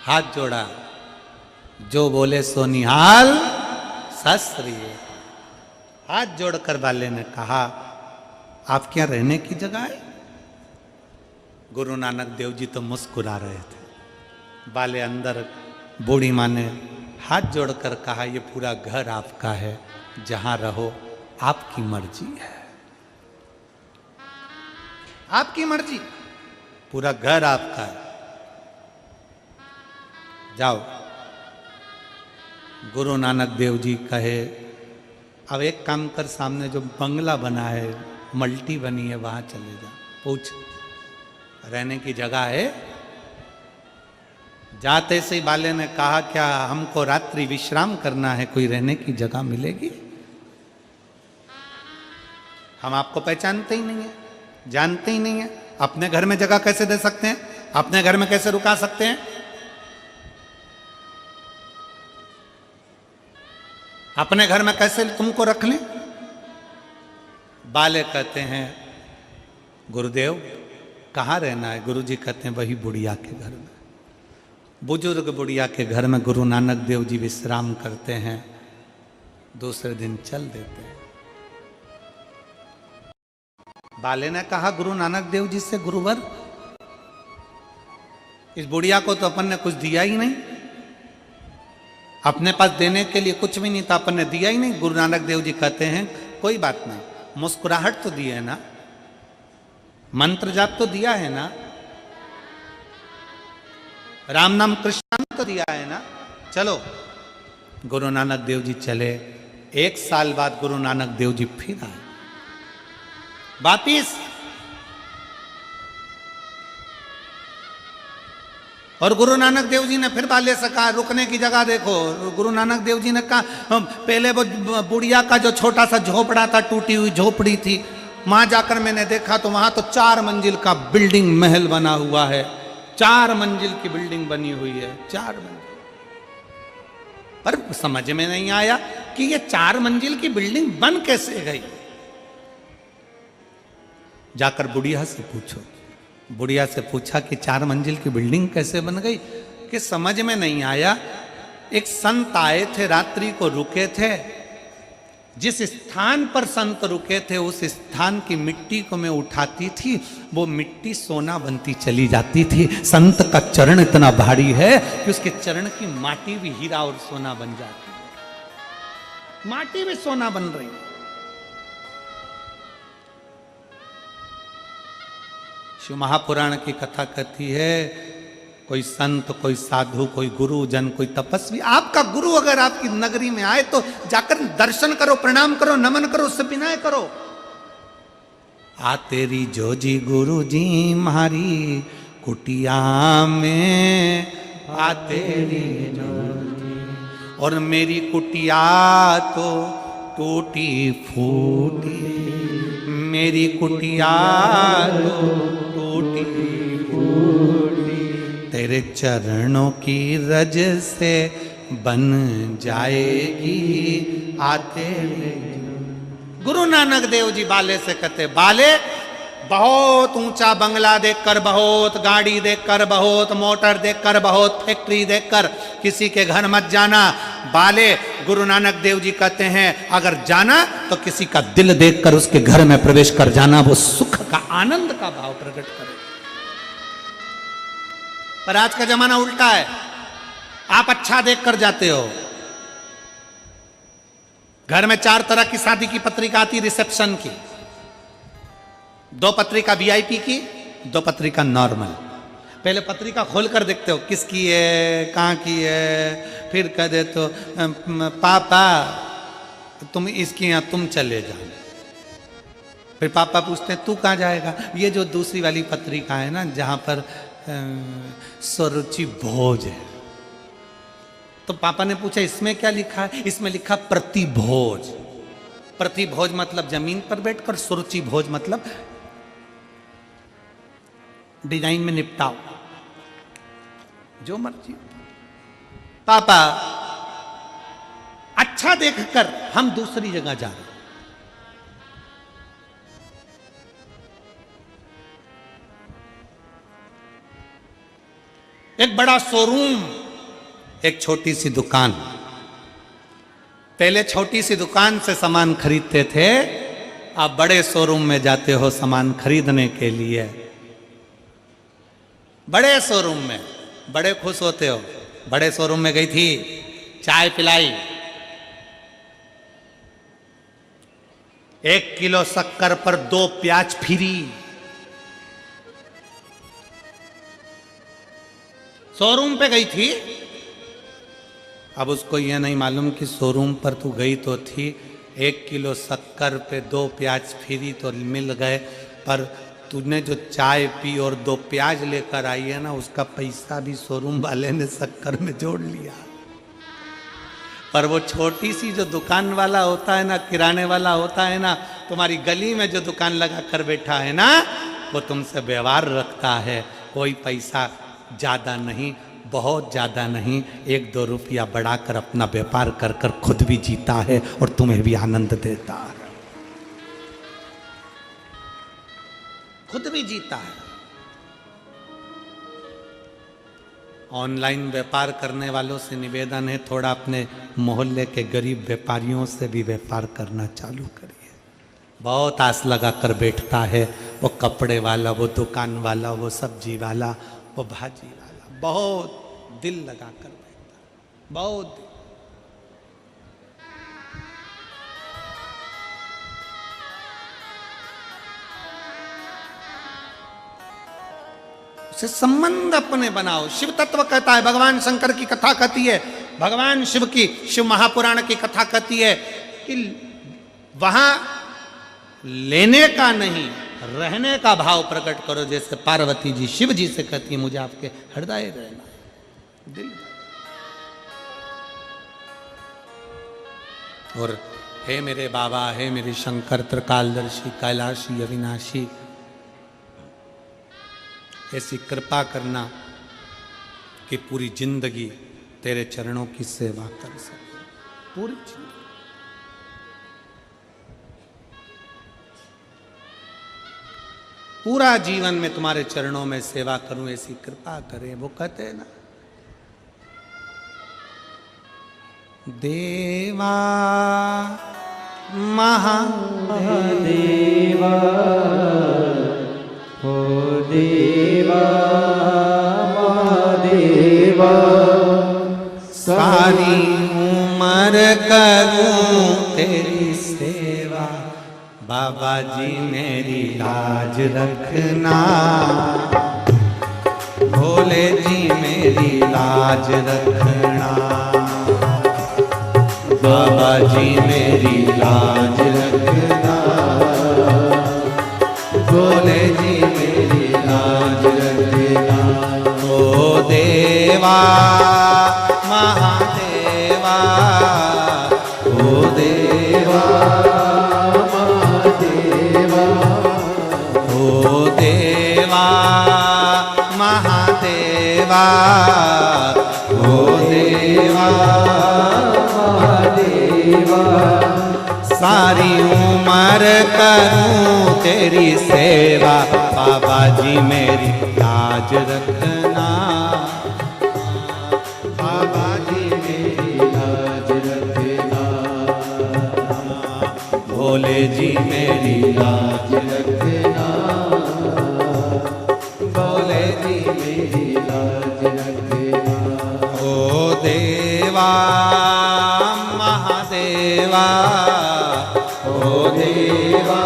हाथ जोड़ा, जो बोले सो निहाल सस्त्रीय। हाथ जोड़कर बाले ने कहा, आपके यहाँ रहने की जगह है? गुरु नानक देव जी तो मुस्कुरा रहे थे। बाले अंदर, बूढ़ी माँ ने हाथ जोड़कर कहा, ये पूरा घर आपका है, जहां रहो आपकी मर्जी है। आपकी मर्जी, पूरा घर आपका है, जाओ। गुरु नानक देव जी कहे, अब एक काम कर, सामने जो बंगला बना है, मल्टी बनी है, वहां चले जा, पूछ रहने की जगह है? जाते से ही बाले ने कहा, क्या हमको रात्रि विश्राम करना है, कोई रहने की जगह मिलेगी? हम आपको पहचानते ही नहीं है, जानते ही नहीं है, अपने घर में जगह कैसे दे सकते हैं? अपने घर में कैसे रुका सकते हैं? अपने घर में कैसे तुमको रख लें? बाले कहते हैं, गुरुदेव कहाँ रहना है? गुरुजी कहते हैं, वही बुढ़िया के घर में। बुजुर्ग बुढ़िया के घर में गुरु नानक देव जी विश्राम करते हैं, दूसरे दिन चल देते हैं। बाले ने कहा, गुरु नानक देव जी से, गुरुवर इस बुढ़िया को तो अपन ने कुछ दिया ही नहीं, अपने पास देने के लिए कुछ भी नहीं था, अपन ने दिया ही नहीं। गुरु नानक देव जी कहते हैं, कोई बात नहीं, मुस्कुराहट तो दी है ना, मंत्र जाप तो दिया है ना, राम नाम कृष्ण तो दिया है ना, चलो। गुरु नानक देव जी चले। 1 साल बाद गुरु नानक देव जी फिर आए वापिस, और गुरु नानक देव जी ने फिर बाले से कहा, रुकने की जगह देखो। गुरु नानक देव जी ने कहा, पहले वो बुढ़िया का जो छोटा सा झोपड़ा था, टूटी हुई झोपड़ी थी, वहां जाकर मैंने देखा तो वहां तो 4 मंजिल का बिल्डिंग महल बना हुआ है, 4 मंजिल की बिल्डिंग बनी हुई है, 4 मंजिल। पर समझ में नहीं आया कि ये 4 मंजिल की बिल्डिंग बन कैसे गई। जाकर बुढ़िया से पूछो। बुढ़िया से पूछा कि 4 मंजिल की बिल्डिंग कैसे बन गई, कि समझ में नहीं आया। एक संत आए थे, रात्रि को रुके थे, जिस स्थान पर संत रुके थे उस स्थान की मिट्टी को मैं उठाती थी, वो मिट्टी सोना बनती चली जाती थी। संत का चरण इतना भारी है कि उसके चरण की माटी भी हीरा और सोना बन जाती है, माटी भी सोना बन रही है। शिव महापुराण की कथा कहती है, कोई संत, कोई साधु, कोई गुरुजन, कोई तपस्वी, आपका गुरु अगर आपकी नगरी में आए तो जाकर दर्शन करो, प्रणाम करो, नमन करो, उससे विनय करो। आ तेरी जोजी गुरु जी मारी कुटिया में, आ तेरी जोजी, और मेरी कुटिया तो टूटी फूटी, मेरी कुटिया तो टूटी फूटी, तेरे चरणों की रज से बन जाएगी आते। गुरु नानक देव जी बाले से कहते, बाले बहुत ऊंचा बंगला देखकर, बहुत गाड़ी देखकर, बहुत मोटर देखकर, बहुत फैक्ट्री देखकर किसी के घर मत जाना। बाले गुरु नानक देव जी कहते हैं, अगर जाना तो किसी का दिल देखकर उसके घर में प्रवेश कर जाना, वो सुख का, आनंद का भाव प्रकट करे। पर आज का जमाना उल्टा है, आप अच्छा देखकर जाते हो। घर में 4 तरह की शादी की पत्रिका आती, रिसेप्शन की, 2 पत्रिका वीआईपी की, 2 पत्रिका नॉर्मल। पहले पत्रिका खोलकर देखते हो किसकी है, कहाँ की है, फिर कह दे तो पापा तुम इसकी यहाँ तुम चले जाओ। फिर पापा पूछते हैं तू कहाँ जाएगा। ये जो दूसरी वाली पत्रिका है ना, जहाँ पर स्वरुचि भोज है, तो पापा ने पूछा इसमें क्या लिखा है, इसमें लिखा प्रतिभोज। प्रतिभोज मतलब जमीन पर बैठकर, सुरुचि भोज मतलब डिजाइन में निपटाओ, जो मर्जी। पापा अच्छा देखकर हम दूसरी जगह जा रहे हैं। एक बड़ा शोरूम, एक छोटी सी दुकान। पहले छोटी सी दुकान से सामान खरीदते थे, अब बड़े शोरूम में जाते हो सामान खरीदने के लिए। बड़े शोरूम में बड़े खुश होते हो। बड़े शोरूम में गई थी, चाय पिलाई, 1 किलो शक्कर पर 2 प्याज फ्री। शोरूम पे गई थी। अब उसको यह नहीं मालूम कि शोरूम पर तू गई तो थी, 1 किलो शक्कर पे 2 प्याज फ्री तो मिल गए, पर तूने जो चाय पी और 2 प्याज लेकर आई है ना, उसका पैसा भी शोरूम वाले ने शक्कर में जोड़ लिया। पर वो छोटी सी जो दुकान वाला होता है ना, किराने वाला होता है ना, तुम्हारी गली में जो दुकान लगा कर बैठा है ना, वो तुमसे व्यवहार रखता है। कोई पैसा ज़्यादा नहीं, बहुत ज़्यादा नहीं, 1-2 रुपया बढ़ाकर अपना व्यापार कर कर खुद भी जीता है और तुम्हें भी आनंद देता है, खुद भी जीता है। ऑनलाइन व्यापार करने वालों से निवेदन है, थोड़ा अपने मोहल्ले के गरीब व्यापारियों से भी व्यापार करना चालू करिए। बहुत आस लगा कर बैठता है वो कपड़े वाला, वो दुकान वाला, वो सब्जी वाला, वो भाजी वाला, बहुत दिल लगा कर बैठता है, बहुत दिल। से संबंध अपने बनाओ। शिव तत्व कहता है, भगवान शंकर की कथा कहती है, भगवान शिव की, शिव महापुराण की कथा कहती है कि वहां लेने का नहीं, रहने का भाव प्रकट करो। जैसे पार्वती जी शिव जी से कहती है, मुझे आपके हृदय रहना है, दिल। और हे मेरे बाबा, हे मेरे शंकर त्रिकालदर्शी, कैलाशी, अविनाशी, ऐसी कृपा करना कि पूरी जिंदगी तेरे चरणों की सेवा कर सके, पूरी जिंदगी। पूरा जीवन में तुम्हारे चरणों में सेवा करूं, ऐसी कृपा करें। वो कहते हैं ना, देवा महादेवा, हो देवा महादेवा, सारी उम्र करूं तेरी सेवा, बाबा जी मेरी लाज रखना, भोले जी मेरी लाज रखना, बाबा जी मेरी लाज रखना, भोले जी मेरी लाज रखना। ओ देवा महादेवा, ओ देवा महादेवा, ओ देवा महादेवा, ओ देवा महादेवा, सारी उम्र करूं तेरी सेवा, बाबा जी मेरी लाज रखना, बाबा जी मेरी लाज रखना, भोले जी मेरी लाज रखना, भोले जी मेरी लाज रखना। ओ देवा महादेवा, ओ देवा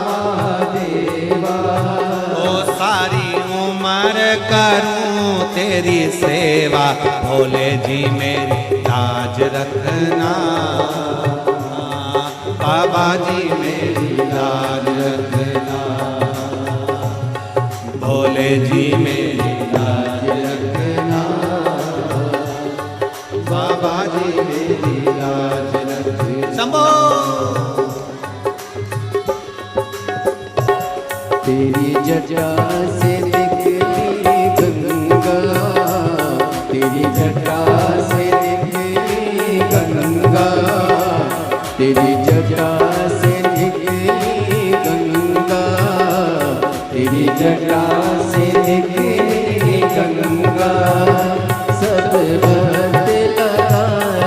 महादेवा, ओ सारी उम्र करूं तेरी सेवा, भोले जी मेरी लाज रखना, बाबा जी मेरी लाज रखना, भोले जी मेरी लाज रखना, बाबा जी मेरी लाज रखना। शंभो तेरी जटा से निकली गंगा, तेरी जटा से निकली गंगा, तेरी जटा से निकली गंगा, तेरी जटा से निकली गंगा। सब भक्त लगा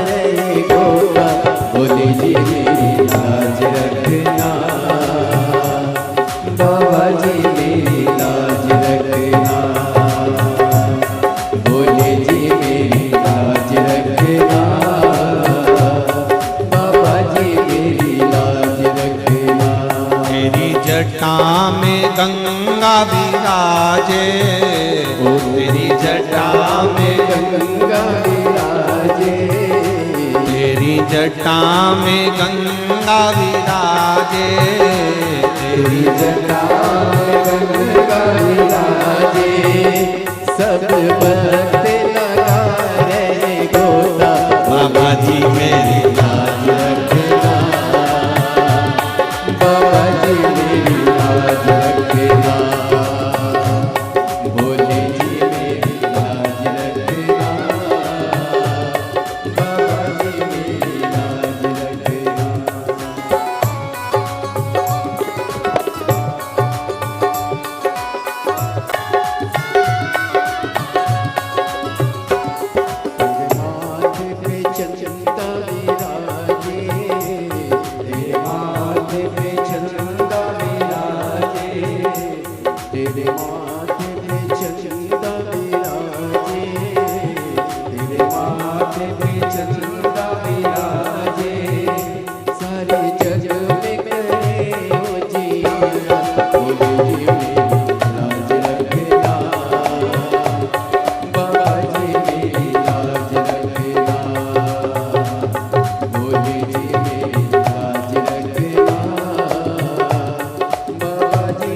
रहे गोता, बोले जी मेरी लाज रखना, बाबा जी मेरी लाज रखना, बोले जी मेरी लाज रखना, बाबा जी मेरी लाज रखना। तेरी जटा में गंगा विराजे, तेरी जटा में गंगा विराजे, तेरी जटा में गंगा विराजे, तेरी जटा में गंगा विराजे। सब भक्त लगा रहे गोता, बाबा जी मेरी लाज रखना, बाबा जी मेरी लाज रखना, बोले जी मेरी लाज रखना, बाबा जी मेरी लाज रखना। तेरे माथे पे चंदा विराजे, तेरे माथे पे चंदा विराजे, तेरे माथे पे चंदा विराजे। सारे जग में करे हो जियारा, बोले जी मेरी लाज रखना, बाबा जी मेरी लाज रखना, बोले जी मेरी लाज रखना, बाबा जी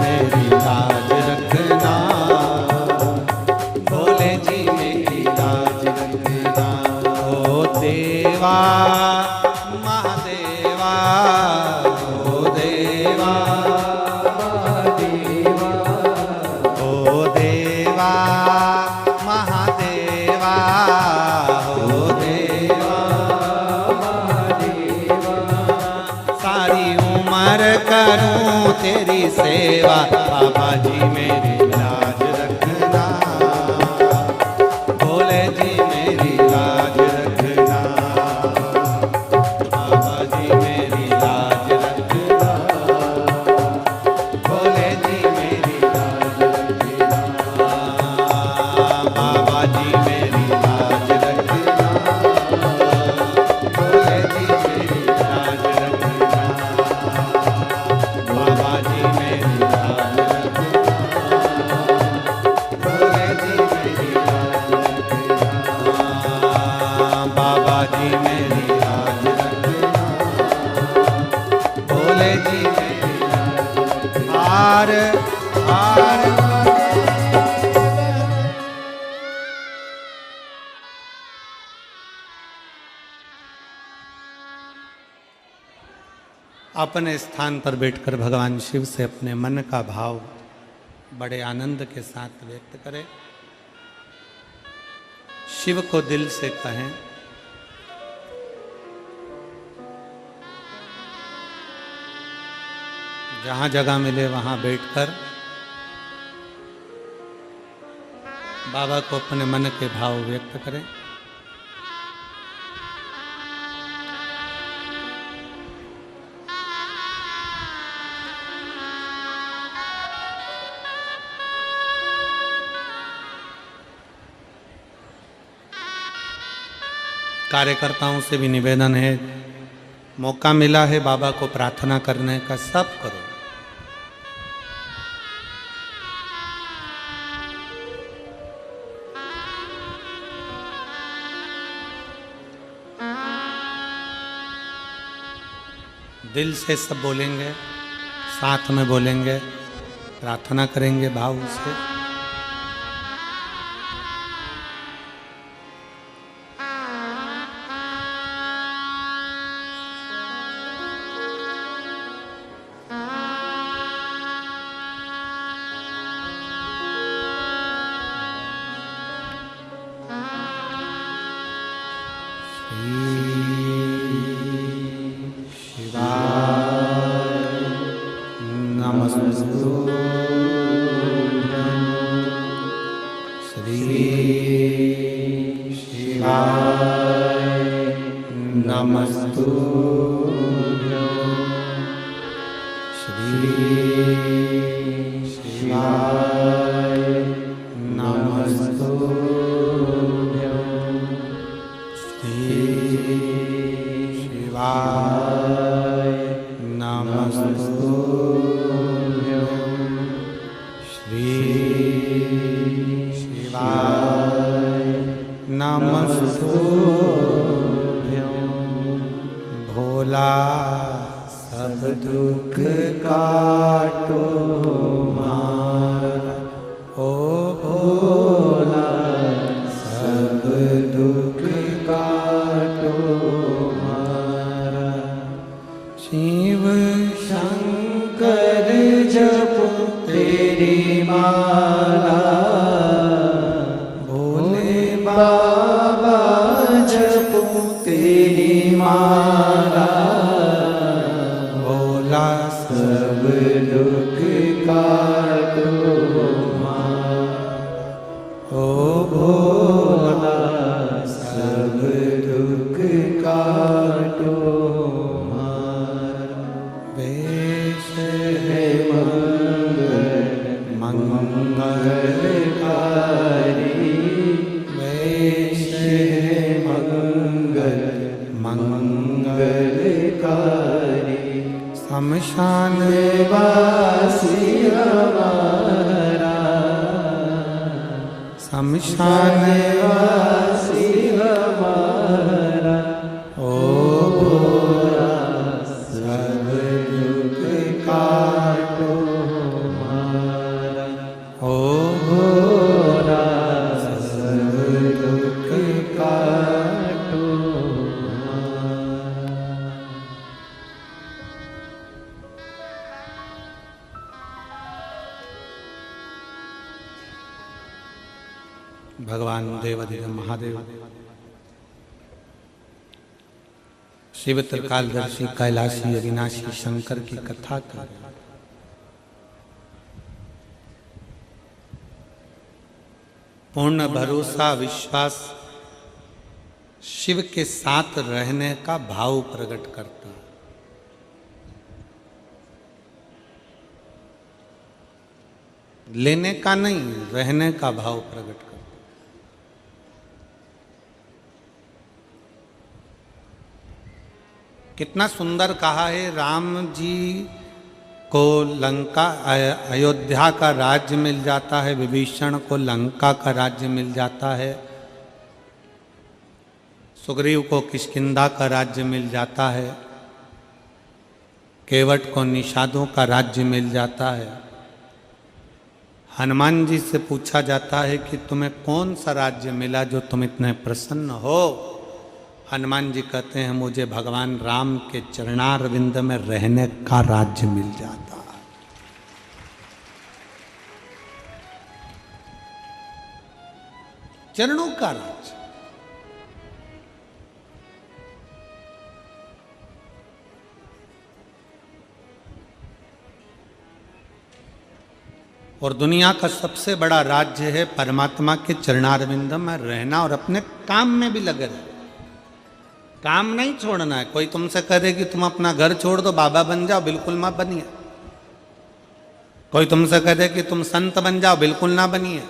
मेरी लाज रखना। भोले जी मेरी लाज रखना, ओ देवा महादेवा, ओ देवा महादेवा, ओ देवा महादेवा, ओ देवा महादेवा। सारी उम्र करूं तेरी सेवा, बाबा जी मेरी लाज रखना, भोले जी मेरी लाज रखना, बाबा जी मेरी लाज रखना, भोले जी मेरी लाज रखना, बाबा जी मेरी लाज रखना, भोले जी मेरी लाज रखना, बाबा जी मेरी लाज हार हार अपने स्थान पर बैठकर भगवान शिव से अपने मन का भाव बड़े आनंद के साथ व्यक्त करें। शिव को दिल से कहें, जहां जगह मिले वहां बैठकर बाबा को अपने मन के भाव व्यक्त करें। कार्यकर्ताओं से भी निवेदन है, मौका मिला है बाबा को प्रार्थना करने का, सब करो। दिल से सब बोलेंगे, साथ में बोलेंगे, प्रार्थना करेंगे भाव से। भगवान देवाधिदेव महादेव शिव त्रिकालदर्शी कैलाशी अविनाशी शंकर की कथा कर पूर्ण भरोसा विश्वास शिव के साथ रहने का भाव प्रकट करता है। लेने का नहीं, रहने का भाव प्रकट करता। कितना सुंदर कहा है, राम जी को लंका अयोध्या का राज्य मिल जाता है, विभीषण को लंका का राज्य मिल जाता है, सुग्रीव को किष्किंधा का राज्य मिल जाता है, केवट को निषादों का राज्य मिल जाता है। हनुमान जी से पूछा जाता है कि तुम्हें कौन सा राज्य मिला जो तुम इतने प्रसन्न हो। हनुमान जी कहते हैं मुझे भगवान राम के चरणारविंद में रहने का राज्य मिल जाता है। चरणों का राज्य। और दुनिया का सबसे बड़ा राज्य है परमात्मा के चरणारविंद में रहना और अपने काम में भी लगे रहना। काम नहीं छोड़ना है। कोई तुमसे कहे कि तुम अपना घर छोड़ दो बाबा बन जाओ, बिल्कुल मत बनिए। कोई तुमसे कहे कि तुम संत बन जाओ, बिल्कुल ना बनिए।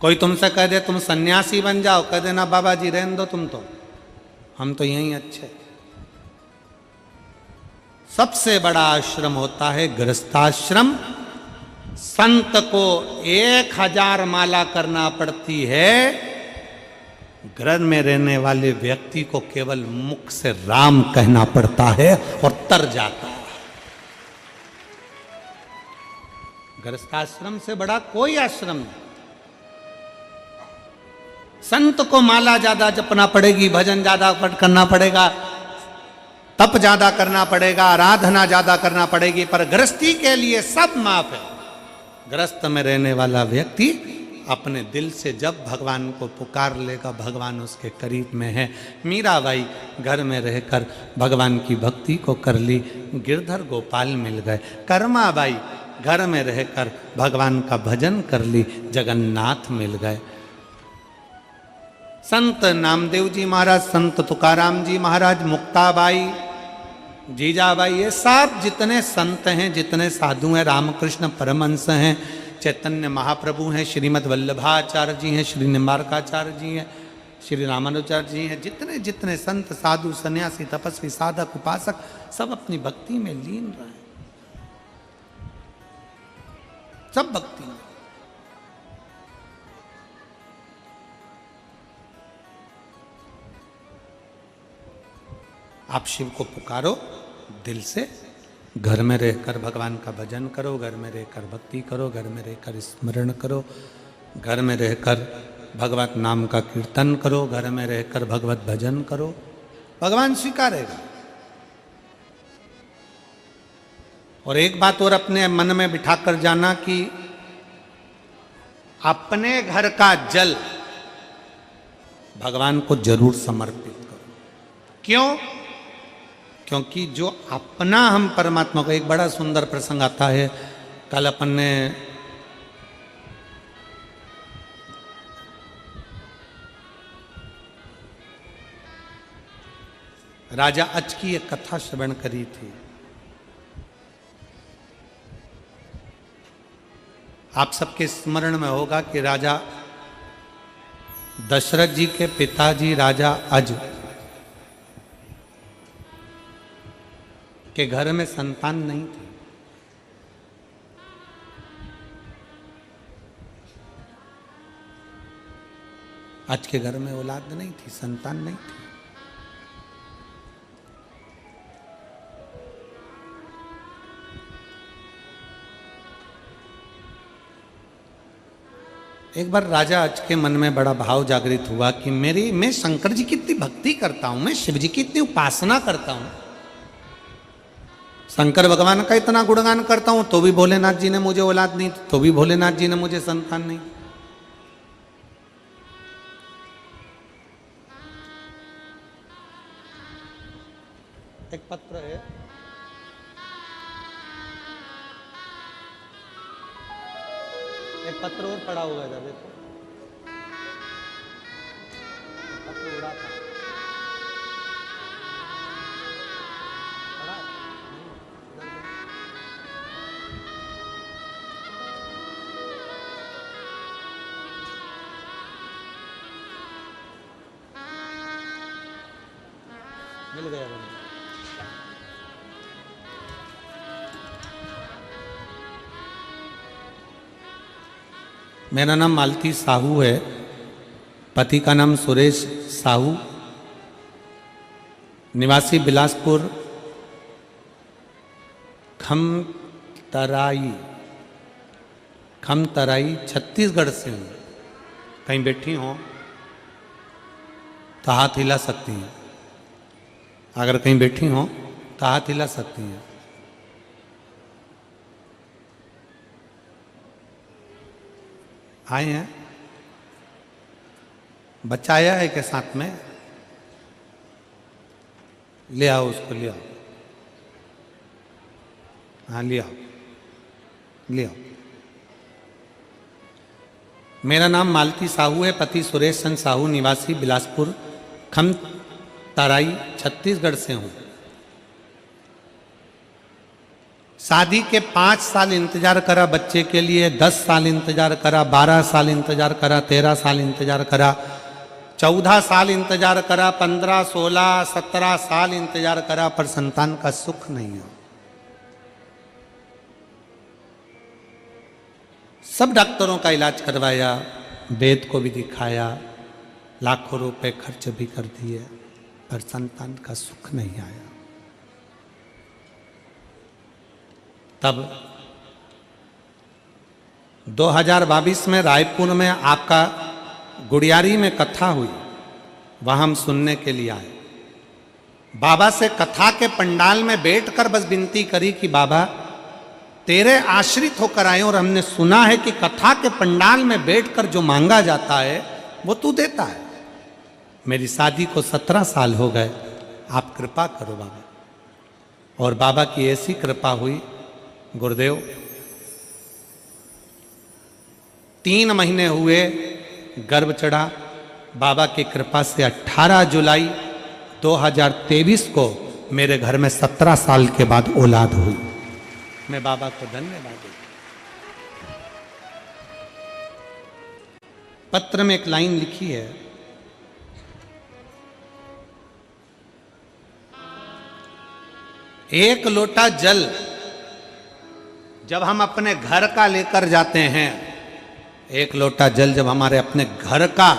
कोई तुमसे कह दे तुम सन्यासी बन जाओ, कह देना बाबा जी रहने दो, तुम तो, हम तो यहीं अच्छे। सबसे बड़ा आश्रम होता है गृहस्थाश्रम। संत को 1000 माला करना पड़ती है, घर में रहने वाले व्यक्ति को केवल मुख से राम कहना पड़ता है और तर जाता है। गृहस्थाश्रम से बड़ा कोई आश्रम नहीं। संत को माला ज्यादा जपना पड़ेगी, भजन ज्यादा करना पड़ेगा, तप ज्यादा करना पड़ेगा, आराधना ज्यादा करना पड़ेगी, पर गृहस्थी के लिए सब माफ है। गृहस्थ में रहने वाला व्यक्ति अपने दिल से जब भगवान को पुकार लेगा, भगवान उसके करीब में है। मीराबाई घर में रहकर भगवान की भक्ति को कर ली, गिरधर गोपाल मिल गए। कर्माबाई घर में रहकर भगवान का भजन कर ली, जगन्नाथ मिल गए। संत नामदेव जी महाराज, संत तुकाराम जी महाराज, मुक्ताबाई, जीजाबाई, ये सब जितने संत हैं, जितने साधु हैं, रामकृष्ण परमहंस हैं, चैतन्य महाप्रभु हैं, श्रीमद् वल्लभाचार्य जी हैं, श्री निम्बारकाचार्य जी हैं, श्री रामानुजाचार्य जी हैं, जितने जितने संत साधु सन्यासी तपस्वी साधक उपासक सब अपनी भक्ति में लीन रहे, सब भक्ति में। आप शिव को पुकारो दिल से, घर में रहकर भगवान का भजन करो, घर में रहकर भक्ति करो, घर में रहकर स्मरण करो, घर में रहकर भगवत नाम का कीर्तन करो, घर में रहकर भगवत भजन करो, भगवान स्वीकारेगा। और एक बात और अपने मन में बिठाकर जाना कि अपने घर का जल भगवान को जरूर समर्पित करो। क्यों? क्योंकि जो अपना हम परमात्मा को, एक बड़ा सुंदर प्रसंग आता है, कल अपन ने राजा अच की एक कथा श्रवण करी थी। आप सबके स्मरण में होगा कि राजा दशरथ जी के पिताजी राजा अज के घर में संतान नहीं थी। आज के घर में औलाद नहीं थी, संतान नहीं थी। एक बार राजा अच के मन में बड़ा भाव जागृत हुआ कि मैं शंकर जी की इतनी भक्ति करता हूं, मैं शिव जी की इतनी उपासना करता हूं, शंकर भगवान का इतना गुणगान करता हूं, तो भी भोलेनाथ जी ने मुझे औलाद नहीं, तो भी भोलेनाथ जी ने मुझे संतान नहीं। एक पत्र है, एक पत्र और पड़ा हुआ है, देखो पत्र उड़ा था, मिल गया बंदा। मेरा नाम मालती साहू है, पति का नाम सुरेश साहू, निवासी बिलासपुर खमतराई छत्तीसगढ़ से हूँ। कहीं बैठी हो तो हाथ हिला सकती हैं, अगर कहीं बैठी हो तो हाथ हिला सकती हैं। आए हैं, बच्चा आया है के साथ में, ले आओ उसको, ले आओ, हाँ ले आओ, ले आओ। मेरा नाम मालती साहू है, पति सुरेश चंद्र साहू, निवासी बिलासपुर खमतराई छत्तीसगढ़ से हूँ। शादी के 5 साल इंतजार करा बच्चे के लिए, 10 साल इंतजार करा, 12 साल इंतजार करा, 13 साल इंतजार करा, 14 साल इंतजार करा, 15, 16, 17 साल इंतजार करा, पर संतान का सुख नहीं है। सब डॉक्टरों का इलाज करवाया, वेद को भी दिखाया, लाखों रुपए खर्च भी कर दिए, पर संतान का सुख नहीं आया। तब 2022 में रायपुर में आपका गुड़ियारी में कथा हुई, वहां हम सुनने के लिए आए। बाबा से कथा के पंडाल में बैठकर बस विनती करी कि बाबा तेरे आश्रित होकर आए और हमने सुना है कि कथा के पंडाल में बैठकर जो मांगा जाता है वो तू देता है। मेरी शादी को 17 साल हो गए, आप कृपा करो बाबा। और बाबा की ऐसी कृपा हुई, गुरुदेव 3 महीने हुए, गर्भ चढ़ा। बाबा की कृपा से 18 जुलाई 2023 को मेरे घर में 17 साल के बाद औलाद हुई। मैं बाबा को धन्यवाद देता हूं। पत्र में एक लाइन लिखी है, एक लोटा जल जब हम अपने घर का लेकर जाते हैं, एक लोटा जल जब हमारे अपने घर का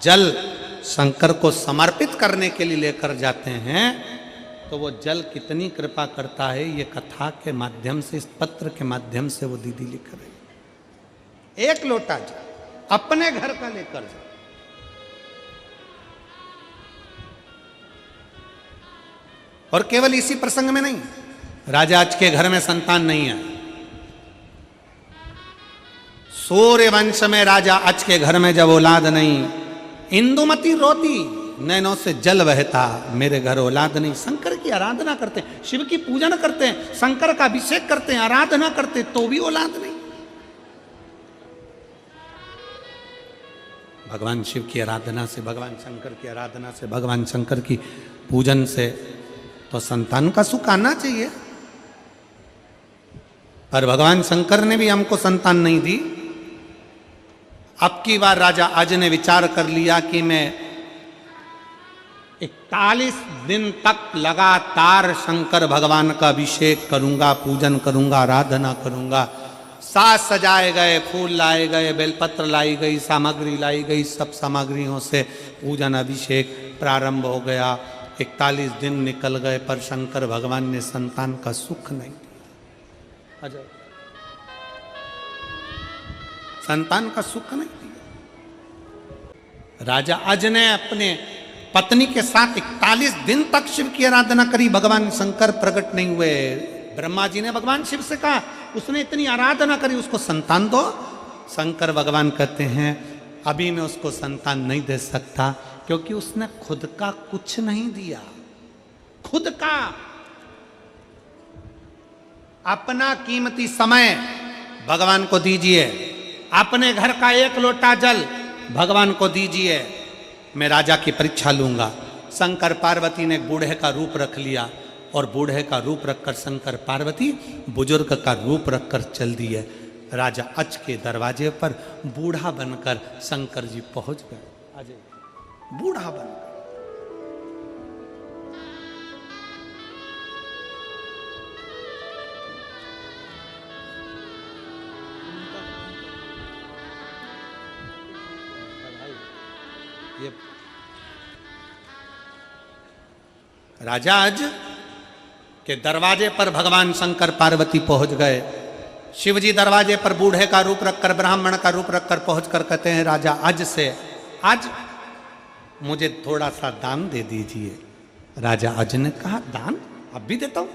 जल शंकर को समर्पित करने के लिए लेकर जाते हैं, तो वो जल कितनी कृपा करता है, ये कथा के माध्यम से, इस पत्र के माध्यम से वो दीदी लिख रही। एक लोटा जल अपने घर का लेकर जाओ। और केवल इसी प्रसंग में नहीं, राजा आज के घर में संतान नहीं है। सूर्य वंश में राजा आज के घर में जब औलाद नहीं, इंदुमती रोती, नैनों से जल बहता, मेरे घर औलाद नहीं। शंकर की आराधना करते हैं, शिव की पूजन करते हैं, शंकर का अभिषेक करते हैं, आराधना करते हैं, तो भी औलाद नहीं। भगवान शिव की आराधना से, भगवान शंकर की आराधना से, भगवान शंकर की पूजन से तो संतान का सुख आना चाहिए। पर भगवान शंकर ने भी हमको संतान नहीं दी। अब की बार राजा आज ने विचार कर लिया कि मैं 41 दिन तक लगातार शंकर भगवान का अभिषेक करूंगा, पूजन करूंगा, आराधना करूंगा। साज सजाए गए, फूल लाए गए, बेलपत्र लाई गई, सामग्री लाई गई, सब सामग्रियों से पूजन अभिषेक प्रारंभ हो गया। 41 दिन निकल गए, पर शंकर भगवान ने संतान का सुख नहीं दिया। अजय, संतान का सुख नहीं दिया। राजा अज ने अपने पत्नी के साथ 41 दिन तक शिव की आराधना करी, भगवान शंकर प्रकट नहीं हुए। ब्रह्मा जी ने भगवान शिव से कहा, उसने इतनी आराधना करी, उसको संतान दो। शंकर भगवान कहते हैं, अभी मैं उसको संतान नहीं दे सकता, क्योंकि उसने खुद का कुछ नहीं दिया। खुद का अपना कीमती समय भगवान को दीजिए, अपने घर का एक लोटा जल भगवान को दीजिए, मैं राजा की परीक्षा लूंगा। शंकर पार्वती ने बूढ़े का रूप रख लिया, और बूढ़े का रूप रखकर शंकर पार्वती बुजुर्ग का रूप रखकर चल दिए। राजा अच के दरवाजे पर बूढ़ा बनकर शंकर जी पहुंच गए। अजय, बूढ़ा बनकर। ये राजा आज के दरवाजे पर भगवान शंकर पार्वती पहुंच गए। शिवजी दरवाजे पर बूढ़े का रूप रखकर, ब्राह्मण का रूप रखकर पहुंचकर कहते हैं, राजा आज से, आज मुझे थोड़ा सा दान दे दीजिए। राजा अज ने कहा, दान? अब भी देता हूं।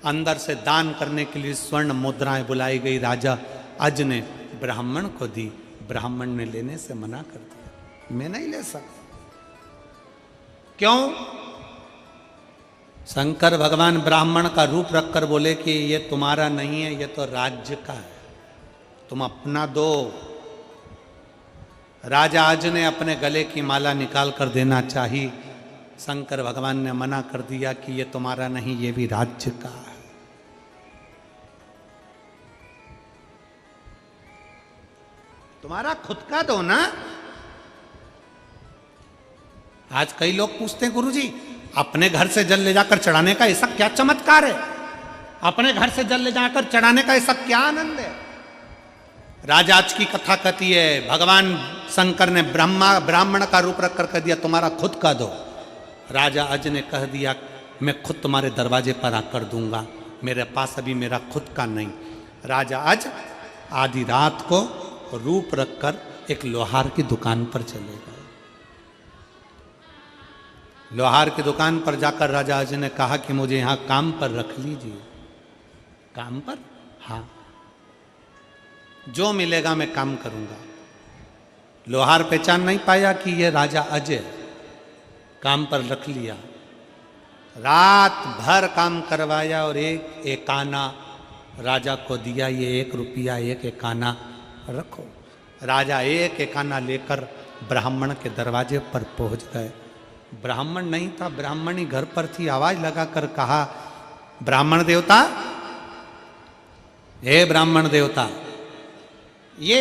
अंदर से दान करने के लिए स्वर्ण मुद्राएं बुलाई गई। राजा अज ने ब्राह्मण को दी, ब्राह्मण ने लेने से मना कर दिया, मैं नहीं ले सकता। क्यों? शंकर भगवान ब्राह्मण का रूप रखकर बोले कि ये तुम्हारा नहीं है, ये तो राज्य का है, तुम अपना दो। राजा आज ने अपने गले की माला निकाल कर देना चाहिए, शंकर भगवान ने मना कर दिया कि ये तुम्हारा नहीं, ये भी राज्य का है। तुम्हारा खुद का दो ना। आज कई लोग पूछते हैं गुरुजी अपने घर से जल ले जाकर चढ़ाने का ऐसा क्या चमत्कार है, अपने घर से जल ले जाकर चढ़ाने का ऐसा क्या आनंद है। राजा आज की कथा कहती है भगवान शंकर ने ब्राह्मण का रूप रख कर कह दिया तुम्हारा खुद का दो। राजा अज ने कह दिया मैं खुद तुम्हारे दरवाजे पर आकर दूंगा, मेरे पास अभी मेरा खुद का नहीं। राजा अज आधी रात को रूप रखकर एक लोहार की दुकान पर चले गए। लोहार की दुकान पर जाकर राजा अज ने कहा कि मुझे यहां काम पर रख लीजिए। काम पर? हाँ, जो मिलेगा मैं काम करूंगा। लोहार पहचान नहीं पाया कि ये राजा अजय, काम पर रख लिया। रात भर काम करवाया और एक आना राजा को दिया, ये 1 रुपया 1 आना रखो। राजा 1 आना लेकर ब्राह्मण के दरवाजे पर पहुंच गए। ब्राह्मण नहीं था, ब्राह्मणी घर पर थी। आवाज लगाकर कहा ब्राह्मण देवता, हे ब्राह्मण देवता, ये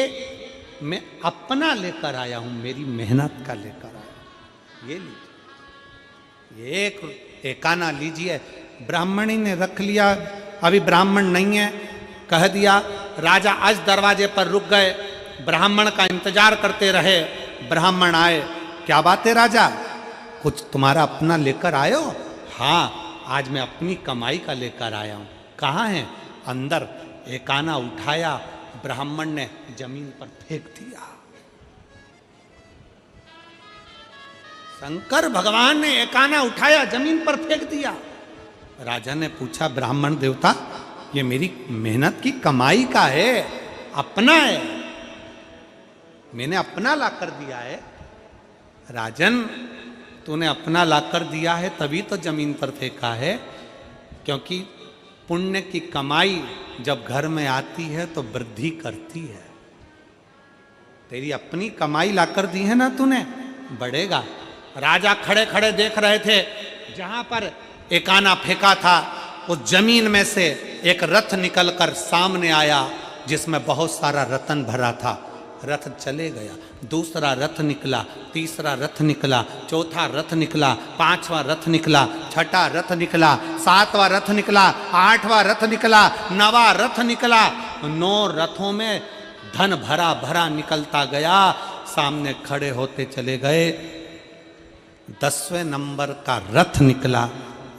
मैं अपना लेकर आया हूं, मेरी मेहनत का लेकर आया, ये लीजिए, ये 1 आना लीजिए। ब्राह्मणी ने रख लिया। अभी ब्राह्मण नहीं है, कह दिया। राजा आज दरवाजे पर रुक गए, ब्राह्मण का इंतजार करते रहे। ब्राह्मण आए, क्या बात है राजा, कुछ तुम्हारा अपना लेकर आए हो? हाँ, आज मैं अपनी कमाई का लेकर आया हूं। कहाँ है? अंदर। 1 आना उठाया, ब्राह्मण ने जमीन पर फेंक दिया। शंकर भगवान ने 1 आना उठाया, जमीन पर फेंक दिया। राजा ने पूछा ब्राह्मण देवता, ये मेरी मेहनत की कमाई का है, अपना है, मैंने अपना लाकर दिया है। राजन, तूने अपना लाकर दिया है तभी तो जमीन पर फेंका है, क्योंकि पुण्य की कमाई जब घर में आती है तो वृद्धि करती है। तेरी अपनी कमाई लाकर दी है ना तूने, बढ़ेगा। राजा खड़े खड़े देख रहे थे, जहां पर 1 आना फेंका था उस जमीन में से एक रथ निकलकर सामने आया, जिसमें बहुत सारा रत्न भरा था। रथ चले गया, दूसरा रथ निकला, तीसरा रथ निकला, चौथा रथ निकला, 5वां रथ निकला, 6ठा रथ निकला, 7वां रथ निकला, 8वां रथ निकला, 9वां रथ निकला। 9 रथों में धन भरा भरा निकलता गया, सामने खड़े होते चले गए। 10वें नंबर का रथ निकला,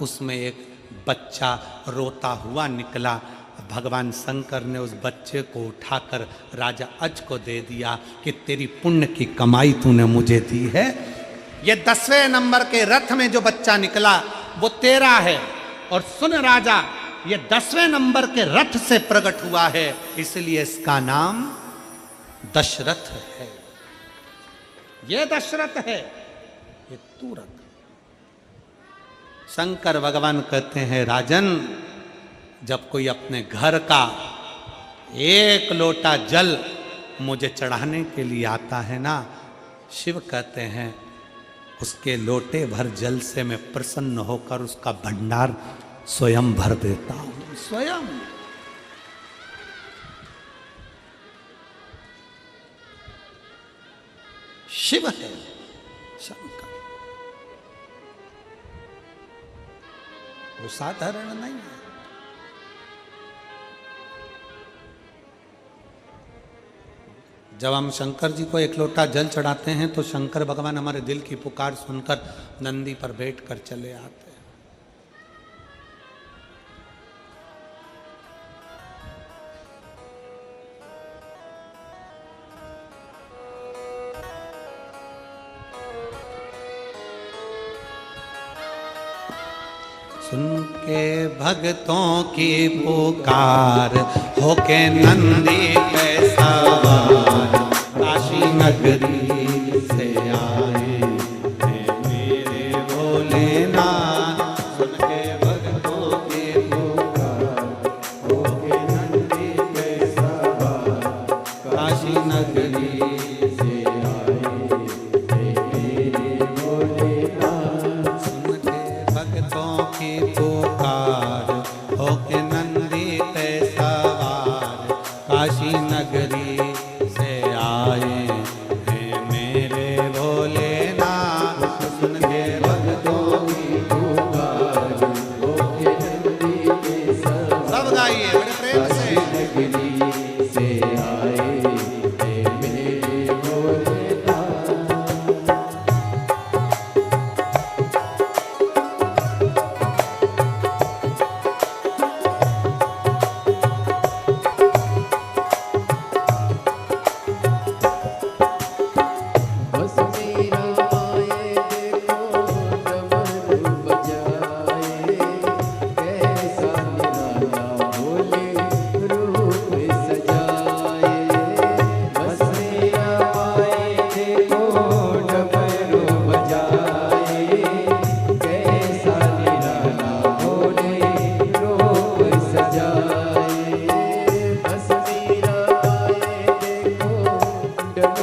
उसमें एक बच्चा रोता हुआ निकला। भगवान शंकर ने उस बच्चे को उठाकर राजा अज को दे दिया कि तेरी पुण्य की कमाई तूने मुझे दी है। ये 10वें नंबर के रथ में जो बच्चा निकला वो तेरा है। और सुन राजा, ये 10वें नंबर के रथ से प्रकट हुआ है, इसलिए इसका नाम दशरथ है। ये दशरथ है, ये तू रख। शंकर भगवान कहते हैं राजन, जब कोई अपने घर का 1 लोटा जल मुझे चढ़ाने के लिए आता है ना, शिव कहते हैं उसके लोटे भर जल से मैं प्रसन्न होकर उसका भंडार स्वयं भर देता हूं। स्वयं। शिव है शंकर, वो साधारण नहीं है। जब हम शंकर जी को 1 लोटा जल चढ़ाते हैं तो शंकर भगवान हमारे दिल की पुकार सुनकर नंदी पर बैठकर चले आते हैं। सुन के भक्तों की पुकार, होके नंदी पे सवार, काशी नगरी से आए हैं मेरे भोलेनाथ। सुन के भक्तों की पुकार, होके नंदी पे सवार, काशी नगरी से आए हैं मेरे भोलेनाथ। सुन के भक्तों की पुकार, होके नंदी पे सवार, काशी नगरी से आए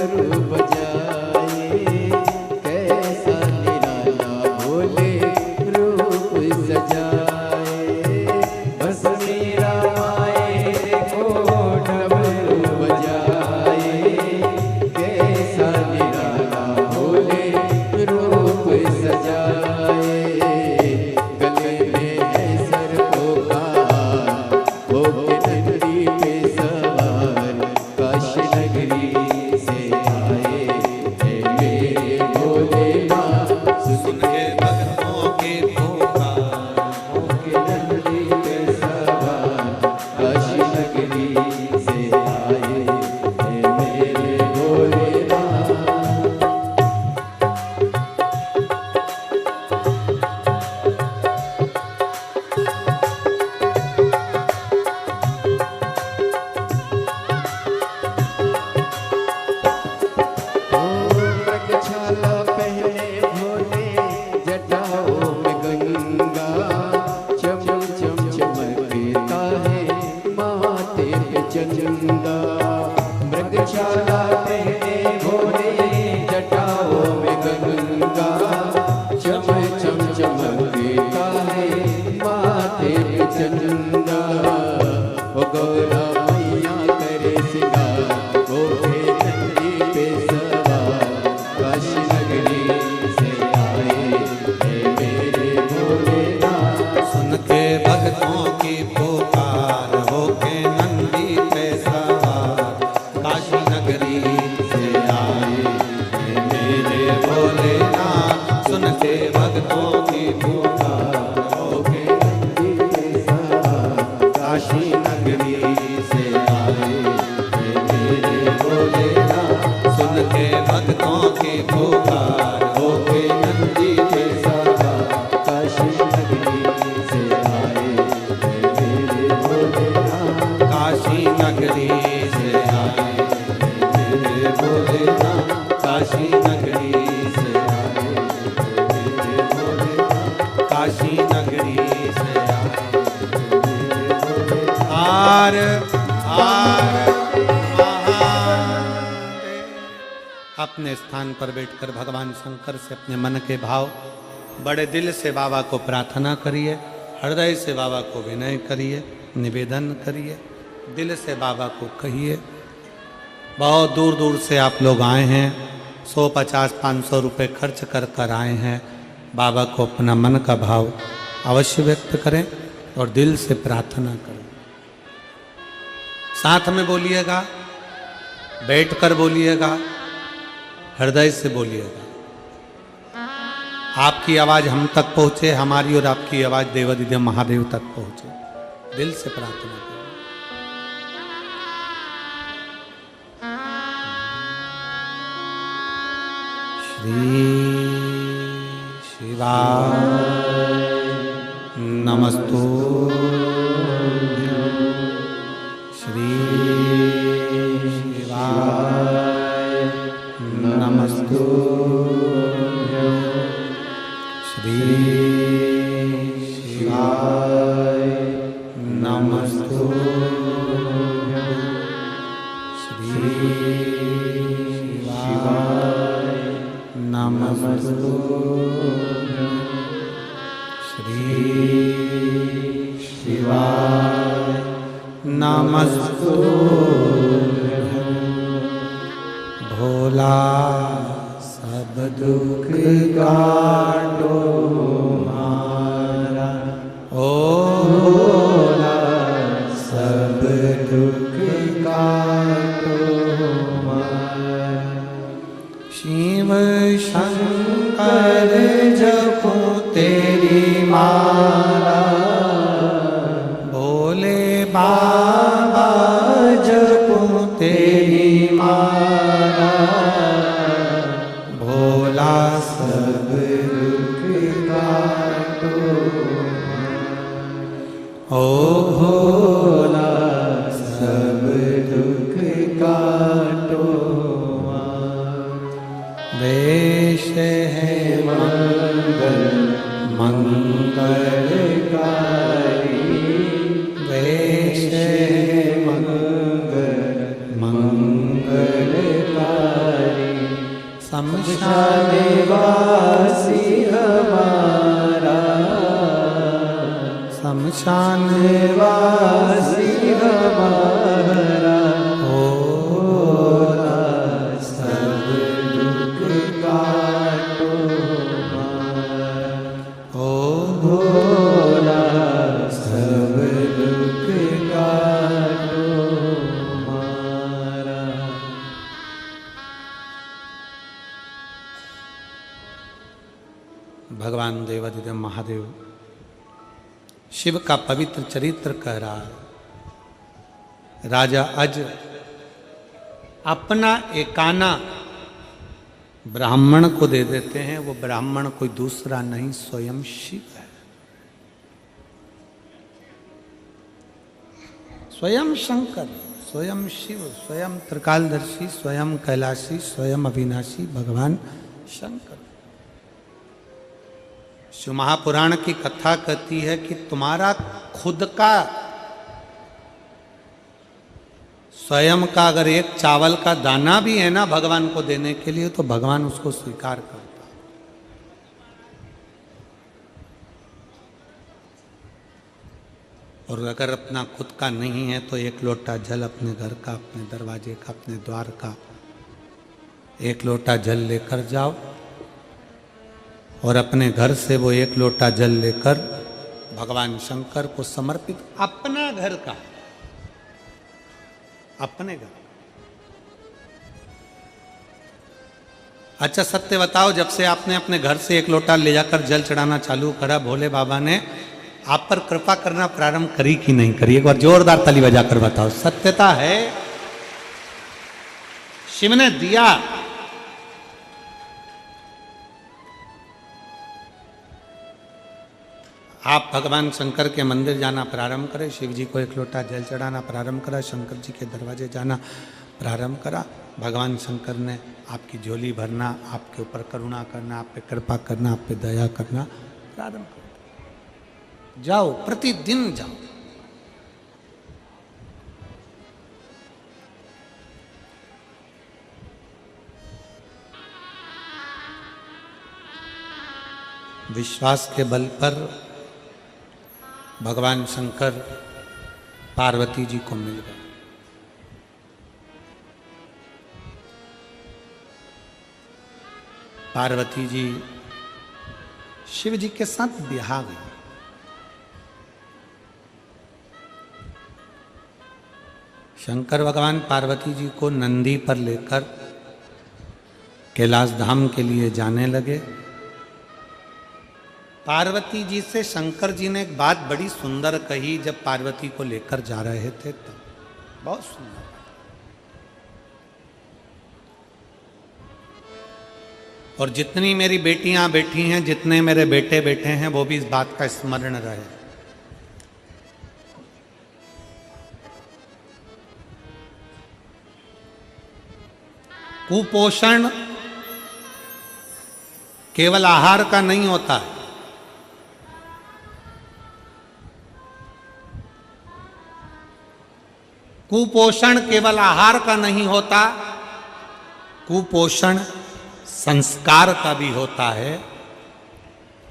डमरू बजाए, कैसा निराला भोले रूप सजाए। बस मेरा माए देखो डमरू बजाए, कैसा निराला भोले रूप सजाए। गले में है सर्पों का हार, होके नंदी पे सवार, काशी नगरी से आए हैं मेरे भोलेनाथ। सुन के भक्तों की पुकार, होके नंदी पे सवार, काशी नगरी से आए हैं मेरे भोलेनाथ। छाला पहने भोले, जटाओं में गंगा, चम चम चमकता है माथे पे चंदा। मृगशाला पहने भोले, जटाओं में गंगा, चम चम चमकता है माथे पे चंदा। ओ गौरा मैया करे सिंगार, गोहे नंदी पे सवार, काशी नगरी से आए हैं मेरे भोलेनाथ। सुन के भक्तों की पुकार, होके नंदी पे सवार, काशी नगरी से आए हैं मेरे भोलेनाथ। सुन के भक्तों की पुकार, होके नंदी पे सवार, काशी नगरी से आए हैं मेरे भोलेनाथ। सुन के भक्तों की पुकार, होके नंदी पे सवार, काशी नगरी से आए हैं मेरे भोलेनाथ। काशी नगरी से आए हैं मेरे भोलेनाथ। काशी नगरी से आए हैं मेरे भोलेनाथ। काशी नगरी से आए हैं मेरे भोलेनाथ। Are are Mahadev. अपने स्थान पर बैठकर भगवान शंकर से अपने मन के भाव बड़े दिल से बाबा को प्रार्थना करिए, हृदय से बाबा को विनय करिए, निवेदन करिए, दिल से बाबा को कहिए। बहुत दूर दूर से आप लोग आए हैं, 150-500 रुपये खर्च कर कर आए हैं। बाबा को अपना मन का भाव अवश्य व्यक्त करें और दिल से प्रार्थना करें। साथ में बोलिएगा, बैठकर बोलिएगा, हृदय से बोलिएगा। आपकी आवाज हम तक पहुंचे, हमारी और आपकी आवाज देवादिदेव महादेव तक पहुंचे। दिल से प्रार्थना करें। श्री शिवाय नमस्तु। श्री शिवाय नमस्तु। श्री शिवाय नमस्तु। श्री शिवाय नमस्तु। श्री शिवाय नमस्तु। भोला सब दुख काटो मारा, ओ भोला सब दुख काटो मारा। शिव शंकर जपो तेरी माला, भोले बाबा जपो तेरी माला। भोला सब दुख काटो, ओ भोला सब दुख काटो। वेश है मंगल मंगलकारी, वेश है मंगल मंगलकारी। शमशान वासी हमारा, शमशान वासी हमारा, होला सब दुख काटो हमारा, होला सब दुख काटो हमारा। भगवान देवाधिदेव महादेव शिव का पवित्र चरित्र कह रहा है। राजा अज अपना एकाना ब्राह्मण को दे देते हैं। वो ब्राह्मण कोई दूसरा नहीं, स्वयं शिव है। स्वयं शंकर, स्वयं शिव, स्वयं त्रिकालदर्शी, स्वयं कैलाशी, स्वयं अविनाशी भगवान शंकर। शिव महापुराण की कथा कहती है कि तुम्हारा खुद का स्वयं का अगर एक चावल का दाना भी है ना भगवान को देने के लिए, तो भगवान उसको स्वीकार करता। और अगर अपना खुद का नहीं है तो एक लोटा जल अपने घर का, अपने दरवाजे का, अपने द्वार का एक लोटा जल लेकर जाओ और अपने घर से वो एक लोटा जल लेकर भगवान शंकर को समर्पित। अपना घर का, अपने घर। अच्छा सत्य बताओ, जब से आपने अपने घर से एक लोटा ले जाकर जल चढ़ाना चालू करा, भोले बाबा ने आप पर कृपा करना प्रारंभ करी कि नहीं करी? एक बार जोरदार ताली बजाकर बताओ। सत्यता है शिव ने दिया। आप भगवान शंकर के मंदिर जाना प्रारंभ करें, शिव जी को एक लोटा जल चढ़ाना प्रारंभ करा, शंकर जी के दरवाजे जाना प्रारंभ करा। भगवान शंकर ने आपकी झोली भरना, आपके ऊपर करुणा करना, आप पे कृपा करना, आप पे दया करना प्रारंभ कर। जाओ, प्रतिदिन जाओ। विश्वास के बल पर भगवान शंकर पार्वती जी को मिल गए। पार्वती जी शिव जी के साथ ब्याह गई। शंकर भगवान पार्वती जी को नंदी पर लेकर कैलाश धाम के लिए जाने लगे। पार्वती जी से शंकर जी ने एक बात बड़ी सुंदर कही जब पार्वती को लेकर जा रहे थे, तब बहुत सुंदर। और जितनी मेरी बेटियां बैठी हैं, जितने मेरे बेटे बैठे हैं, वो भी इस बात का स्मरण रहे। कुपोषण केवल आहार का नहीं होता है। कुपोषण केवल आहार का नहीं होता, कुपोषण संस्कार का भी होता है।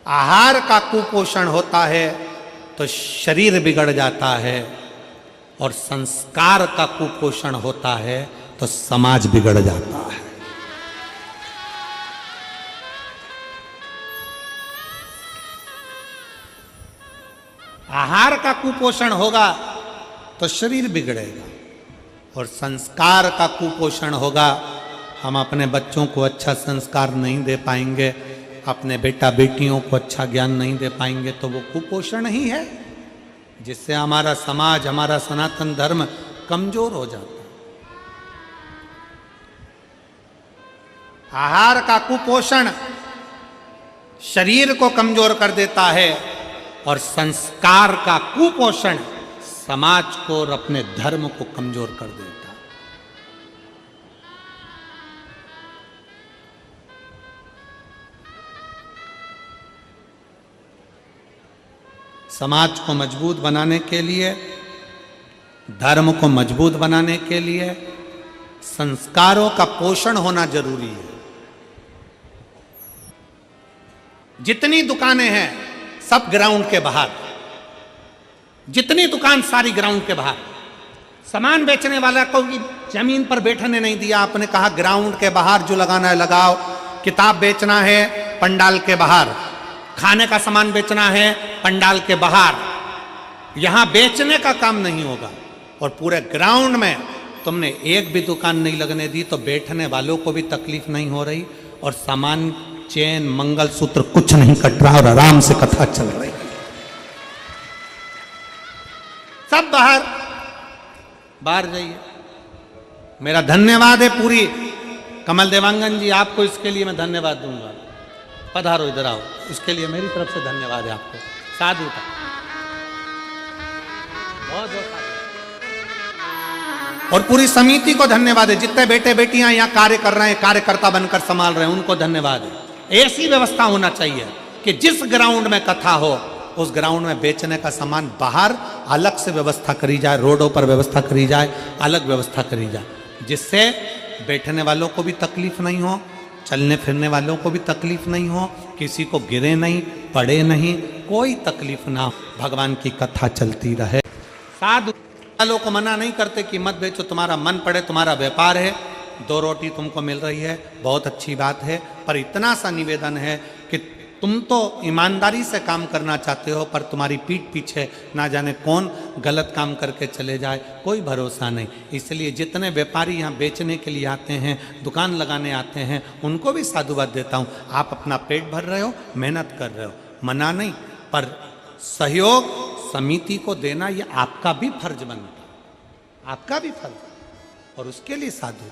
आहार का कुपोषण होता है तो शरीर बिगड़ जाता है, और संस्कार का कुपोषण होता है तो समाज बिगड़ जाता है। आहार का कुपोषण होगा तो शरीर बिगड़ेगा, और संस्कार का कुपोषण होगा, हम अपने बच्चों को अच्छा संस्कार नहीं दे पाएंगे, अपने बेटा बेटियों को अच्छा ज्ञान नहीं दे पाएंगे, तो वो कुपोषण ही है, जिससे हमारा समाज, हमारा सनातन धर्म कमजोर हो जाता है। आहार का कुपोषण शरीर को कमजोर कर देता है, और संस्कार का कुपोषण समाज को और अपने धर्म को कमजोर कर देता है। समाज को मजबूत बनाने के लिए, धर्म को मजबूत बनाने के लिए संस्कारों का पोषण होना जरूरी है। जितनी दुकानें हैं सब ग्राउंड के बाहर, जितनी दुकान सारी ग्राउंड के बाहर। सामान बेचने वाला को जमीन पर बैठने नहीं दिया, आपने कहा ग्राउंड के बाहर जो लगाना है लगाओ। किताब बेचना है पंडाल के बाहर, खाने का सामान बेचना है पंडाल के बाहर। यहां बेचने का काम नहीं होगा। और पूरे ग्राउंड में तुमने एक भी दुकान नहीं लगने दी तो बैठने वालों को भी तकलीफ नहीं हो रही, और सामान, चेन, मंगलसूत्र कुछ नहीं कट रहा, और आराम से कथा चल रही। सब बाहर बाहर जाइए। मेरा धन्यवाद है पूरी कमल देवांगन जी, आपको इसके लिए मैं धन्यवाद दूंगा। पधारो, इधर आओ, इसके लिए मेरी तरफ से धन्यवाद है आपको। साधु का बहुत बहुत और पूरी समिति को धन्यवाद है। जितने बेटे बेटियां यहाँ कार्य कर रहे हैं, कार्यकर्ता बनकर संभाल रहे हैं, उनको धन्यवाद है। ऐसी व्यवस्था होना चाहिए कि जिस ग्राउंड में कथा हो उस ग्राउंड में बेचने का सामान बाहर अलग से व्यवस्था करी जाए, रोडों पर व्यवस्था करी जाए, अलग व्यवस्था करी जाए, जिससे बैठने वालों को भी तकलीफ नहीं हो, चलने फिरने वालों को भी तकलीफ नहीं हो, किसी को गिरे नहीं, पड़े नहीं, कोई तकलीफ ना हो, भगवान की कथा चलती रहे। साधु वालों को मना नहीं करते कि मत बेचो, तुम्हारा मन पड़े, तुम्हारा व्यापार है, 2 रोटी तुमको मिल रही है, बहुत अच्छी बात है। पर इतना सा निवेदन है कि तुम तो ईमानदारी से काम करना चाहते हो, पर तुम्हारी पीठ पीछे ना जाने कौन गलत काम करके चले जाए, कोई भरोसा नहीं। इसलिए जितने व्यापारी यहाँ बेचने के लिए आते हैं, दुकान लगाने आते हैं, उनको भी साधुवाद देता हूँ। आप अपना पेट भर रहे हो, मेहनत कर रहे हो, मना नहीं, पर सहयोग समिति को देना ये आपका भी फर्ज बनता है, आपका भी फर्ज, और उसके लिए साधु।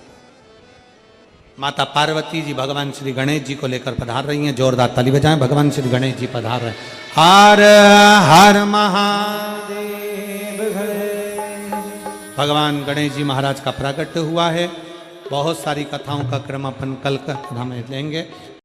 माता पार्वती जी भगवान श्री गणेश जी को लेकर पधार रही हैं। जोरदार ताली बजाएं, भगवान श्री गणेश जी पधार रहे हैं। हर हर महादेव। भगवान गणेश जी महाराज का प्राकट्य हुआ है। बहुत सारी कथाओं का क्रम अपन कल का में लेंगे।